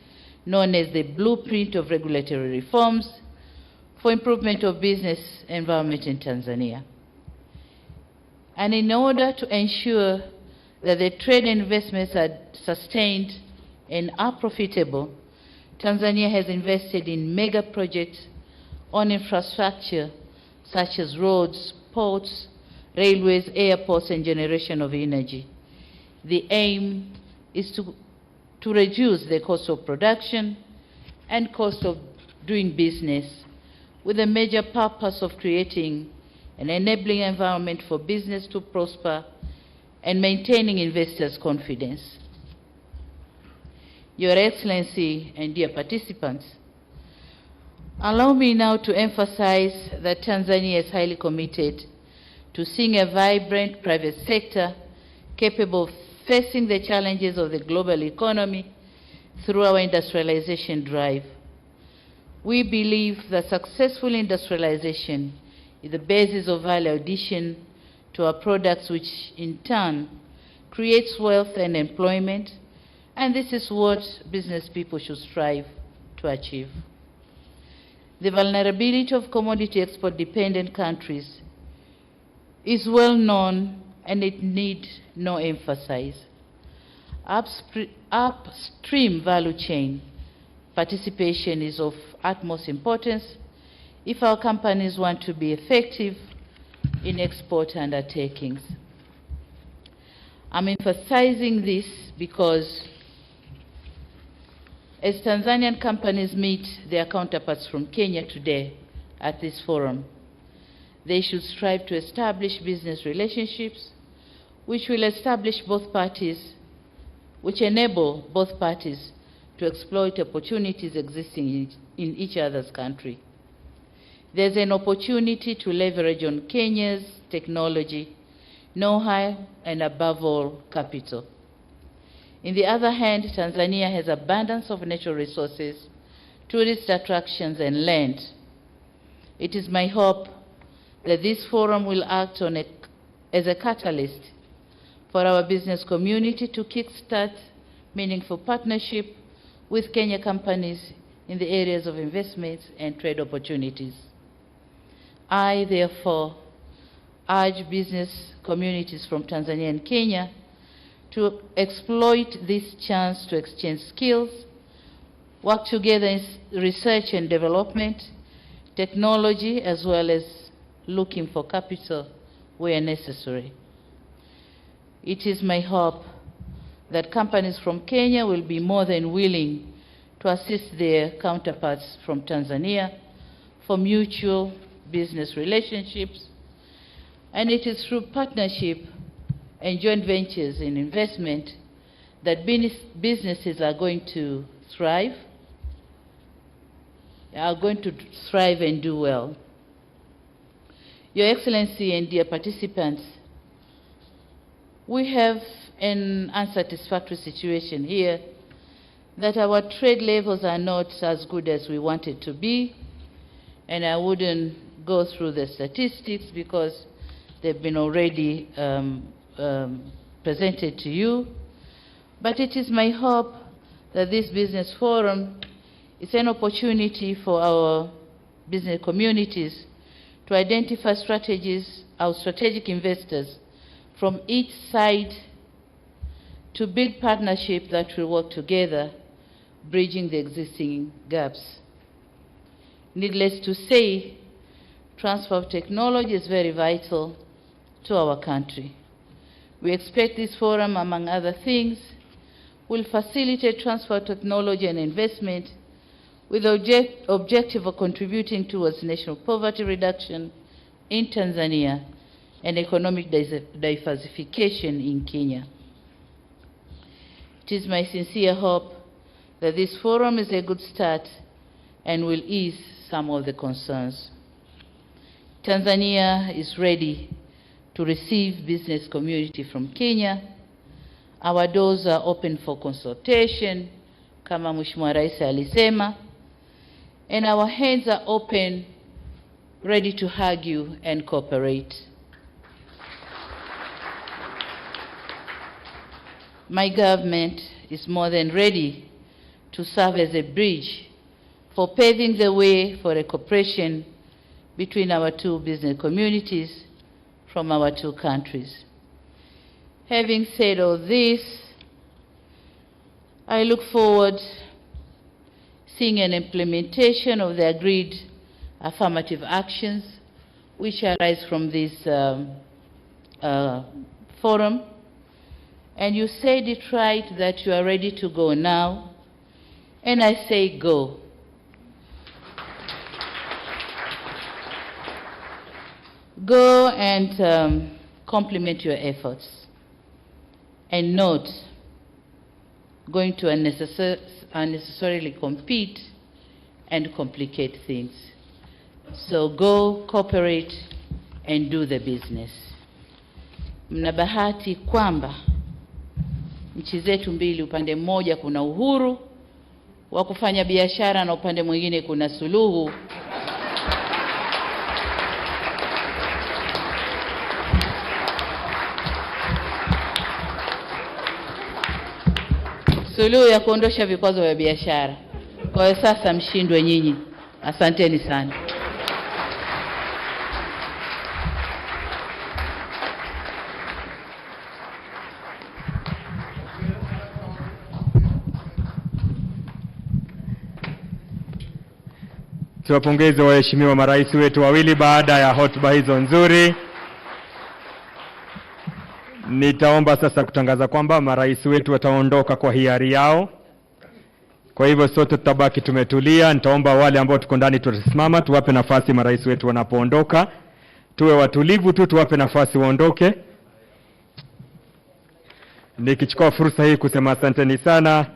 known as the Blueprint of Regulatory Reforms, for improvement of business environment in Tanzania. And in order to ensure that the trade and investments are sustained and are profitable, Tanzania has invested in mega projects on infrastructure such as roads, ports, railways, airports, and generation of energy. The aim is to reduce the cost of production and cost of doing business, with a major purpose of creating an enabling environment for business to prosper and maintaining investors' confidence. Your Excellency and dear participants, allow me now to emphasize that Tanzania is highly committed to seeing a vibrant private sector capable of facing the challenges of the global economy through our industrialization drive. We believe that successful industrialization is the basis of value addition to our products, which in turn creates wealth and employment, and this is what business people should strive to achieve. The vulnerability of commodity export-dependent countries is well known, and it needs no emphasis. Upstream value chain participation is of utmost importance if our companies want to be effective in export undertakings. I'm emphasizing this because as Tanzanian companies meet their counterparts from Kenya today at this forum, they should strive to establish business relationships which will establish both parties, which enable both parties to exploit opportunities existing in each other's country. There's an opportunity to leverage on Kenya's technology, know-how, and above all, capital. On the other hand, Tanzania has abundance of natural resources, tourist attractions, and land. It is my hope that this forum will act as a catalyst for our business community to kickstart meaningful partnership with Kenya companies in the areas of investments and trade opportunities. I, therefore, urge business communities from Tanzania and Kenya to exploit this chance to exchange skills, work together in research and development, technology, as well as looking for capital where necessary. It is my hope that companies from Kenya will be more than willing to assist their counterparts from Tanzania for mutual business relationships, and it is through partnership and joint ventures in investment that businesses are going to thrive and do well. Your Excellency and dear participants, we have an unsatisfactory situation here that our trade levels are not as good as we want it to be, and I wouldn't go through the statistics because they've been already presented to you. But it is my hope that this business forum is an opportunity for our business communities to identify strategies, our strategic investors from each side, to build partnerships that will work together, bridging the existing gaps. Needless to say, transfer of technology is very vital to our country. We expect this forum, among other things, will facilitate transfer of technology and investment with the objective of contributing towards national poverty reduction in Tanzania and economic diversification in Kenya. It is my sincere hope that this forum is a good start and will ease some of the concerns. Tanzania is ready to receive business community from Kenya. Our doors are open for consultation, kama Mheshimiwa Rais alisema, and our hands are open, ready to hug you and cooperate. My government is more than ready to serve as a bridge for paving the way for a cooperation between our two business communities from our two countries. Having said all this, I look forward seeing an implementation of the agreed affirmative actions which arise from this forum. And you said it right that you are ready to go now, and I say go. Go and complement your efforts, and not going to unnecessarily compete and complicate things. So go, cooperate, and do the business. Mna bahati kwamba nchi zetu mbili, upande mmoja kuna uhuru wa kufanya biashara na upande mwingine kuna suluhu ya kuondosha vikwazo vya biashara. Kwa hiyo sasa mshindwe nyinyi. Asanteni sana. Tuwapongeze waheshimiwa marais wetu wawili baada ya hotuba hizo nzuri. Nitaomba sasa kutangaza kwamba marais wetu wataondoka kwa hiari yao. Kwa hivyo sote tutabaki tumetulia. Nitaomba wale ambao tuko ndani tusimama, tuwape nafasi marais wetu wanapoondoka. Tuwe watulivu tu, tuwape nafasi waondoke. Nikichukua fursa hii kusema asanteni sana.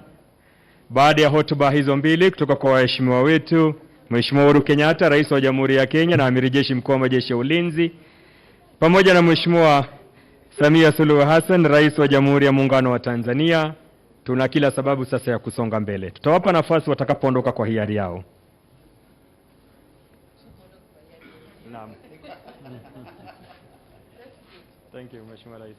Baada ya hotuba hizo mbili kutoka kwa waheshimiwa wetu, Mheshimiwa Uhuru Kenyatta, Rais wa Jamhuri ya Kenya na Amiri Jeshi Mkuu wa Majeshi ya Ulinzi, pamoja na Mheshimiwa Samia Suluhu Hassan, Rais wa Jamhuri ya Muungano wa Tanzania, tuna kila sababu sasa ya kusonga mbele. Tutawapa nafasi watakapoondoka kwa hiari yao. Naam. Thank you, Mheshimiwa Rais.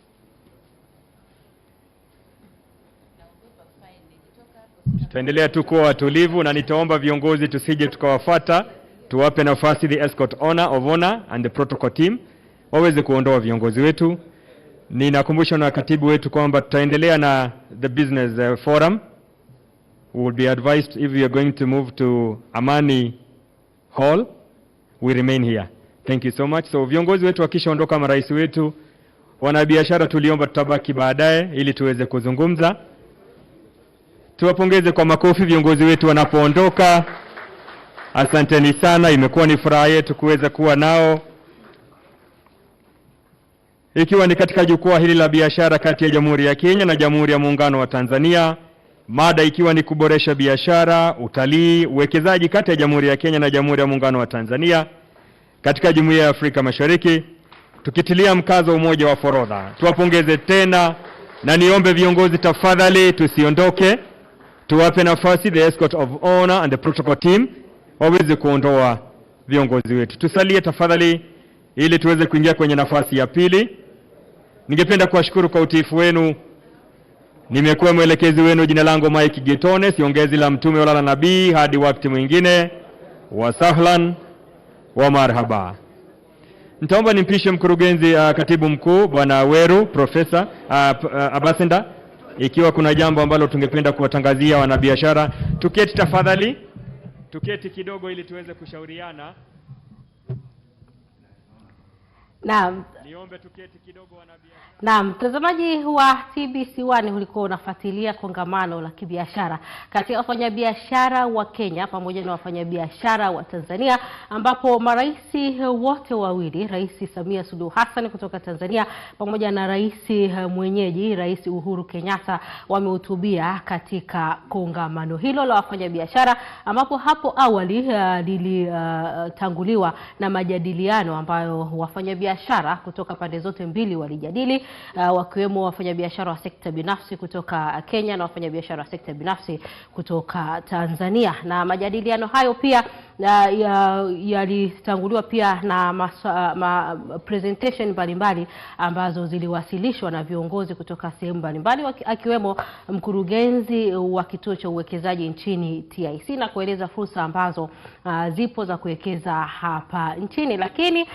Tutaendelea tu kuwa watulivu na nitaomba viongozi tusije tukawafuata. Tuwape nafasi the escort of honor and the protocol team waweze kuondoa viongozi wetu. Ninakumbusha na katibu wetu kwamba tutaendelea na the business forum. We will be advised if we are going to move to Amani Hall, we remain here. Thank you so much. So viongozi wetu wakishaondoka, marais wetu, wanabiashara tuliomba tutabaki baadaye ili tuweze kuzungumza. Tuwapongeze kwa makofi viongozi wetu wanapoondoka. Asanteni sana, imekuwa ni furaha yetu kuweza kuwa nao. Ikiwa ni katika jukwaa hili la biashara kati ya Jamhuri ya Kenya na Jamhuri ya Muungano wa Tanzania, mada ikiwa ni kuboresha biashara, utalii, uwekezaji kati ya Jamhuri ya Kenya na Jamhuri ya Muungano wa Tanzania katika Jumuiya ya Afrika Mashariki, tukitilia mkazo umoja wa forodha. Tuwapongeze tena na niombe viongozi tafadhali tusiondoke. Tuwape nafasi the escort of honor and the protocol team waweze kuondoa viongozi wetu. Tusalie tafadhali ili tuweze kuingia kwenye nafasi ya pili. Ningependa kuwashukuru kwa utiifu wenu. Nimekuwa mwelekezi wenu, jina langu Mike Gitone, siongezi la mtume wala la nabii. Hadi wakati mwingine, wa sahlan wa marhaba. Nitaomba nimpishe mkurugenzi katibu mkuu Bwana Weru, Profesa Abasenda, ikiwa kuna jambo ambalo tungependa kuwatangazia wanabiashara. Tuketi tafadhali. Tuketi kidogo ili tuweze kushauriana. Naam. Niombe tuketi kidogo wanabiashara. Naam, mtazamaji wa TBC1 ulikuwa unafuatilia kongamano la kibiashara kati ya wafanyabiashara wa Kenya pamoja na wafanyabiashara wa Tanzania, ambapo marais wote wawili, Rais Samia Suluhu Hassan kutoka Tanzania pamoja na rais mwenyeji Rais Uhuru Kenyatta wamehutubia katika kongamano hilo la wafanyabiashara, ambapo hapo awali lilitanguliwa na majadiliano ambayo wafanyabiashara wafanyabiashara kutoka pande zote mbili walijadili, wakiwemo wafanyabiashara wa sekta binafsi kutoka Kenya na wafanyabiashara wa sekta binafsi kutoka Tanzania. Na majadiliano hayo pia yalitanguliwa pia na presentation mbalimbali ambazo ziliwasilishwa na viongozi kutoka sehemu mbalimbali, akiwemo mkurugenzi wa kituo cha uwekezaji nchini TIC, na kueleza fursa ambazo zipo za kuwekeza hapa nchini. Lakini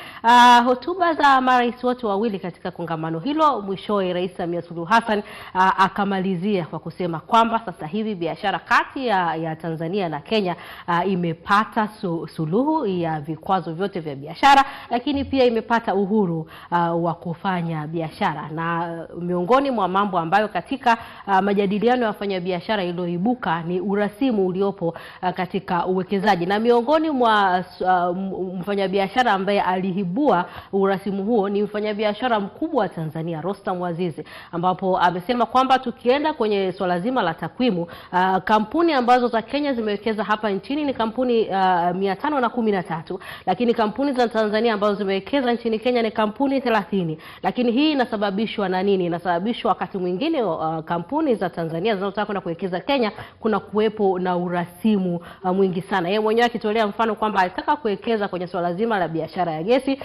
hotuba za marais wote wawili katika kongamano hilo, mwishowe Rais Samia Suluhu Hassan akamalizia kwa kusema kwamba sasa hivi biashara kati ya Tanzania na Kenya imepata suluhu ya vikwazo vyote vya biashara, lakini pia imepata uhuru wa kufanya biashara. Na miongoni mwa mambo ambayo katika majadiliano ya wafanyabiashara iliyoibuka ni urasimu uliopo katika uwekezaji, na miongoni mwa mfanyabiashara ambaye alihibua urasimu huo ni mfanyabiashara mkubwa wa Tanzania Rostam Azizi, ambapo amesema kwamba tukienda kwenye swala zima la takwimu, kampuni ambazo za Kenya zimewekeza hapa nchini ni kampuni 513, lakini kampuni za Tanzania ambazo zimewekeza nchini Kenya ni kampuni 30. Lakini hii inasababishwa na nini? Inasababishwa wakati mwingine kampuni za Tanzania zinazotaka kwenda kuwekeza Kenya kuna kuwepo na urasimu mwingi sana. Yeye mwenyewe akitolea mfano kwamba alitaka kuwekeza kwenye swala zima la biashara ya gesi,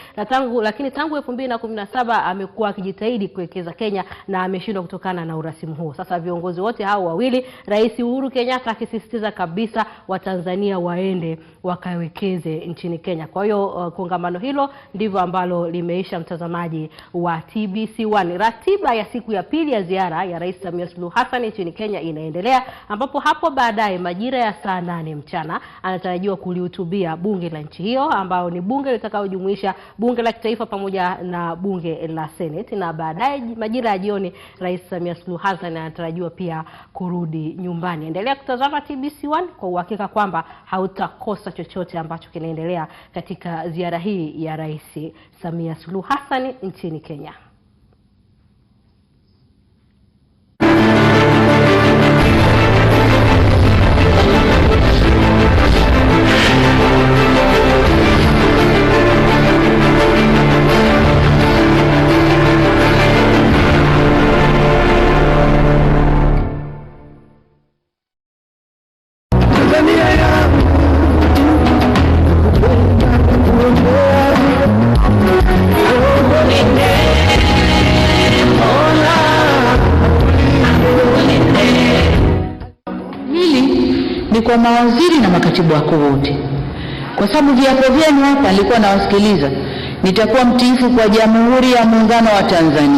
lakini tangu 2017 amekuwa akijitahidi kuwekeza Kenya na ameshindwa kutokana na urasimu huo. Sasa viongozi wote hao wawili, Rais Uhuru Kenyatta akisisitiza kabisa Watanzania waende wakawekeze nchini Kenya. Kwa hiyo kongamano hilo ndivyo ambalo limeisha, mtazamaji wa TBC1. Ratiba ya siku ya pili ya ziara ya Rais Samia Suluhu Hassan nchini Kenya inaendelea, ambapo hapo baadaye majira ya saa 8 mchana anatarajiwa kulihutubia bunge la nchi hiyo, ambao ni bunge litakayojumuisha bunge la kitaifa pamoja na bunge la Senate, na baadaye majira ya jioni Rais Samia Suluhu Hassan anatarajiwa pia kurudi nyumbani. Endelea kutazama TBC1 kwa uhakika kwamba hautakosa chochote ambacho kinaendelea katika ziara hii ya Rais Samia Suluhu Hassan nchini Kenya. Kwa mawaziri na makatibu wako wote, kwa sababu viapo vyenu hapa nilikuwa nawasikiliza, nitakuwa mtiifu kwa Jamhuri ya Muungano wa Tanzania.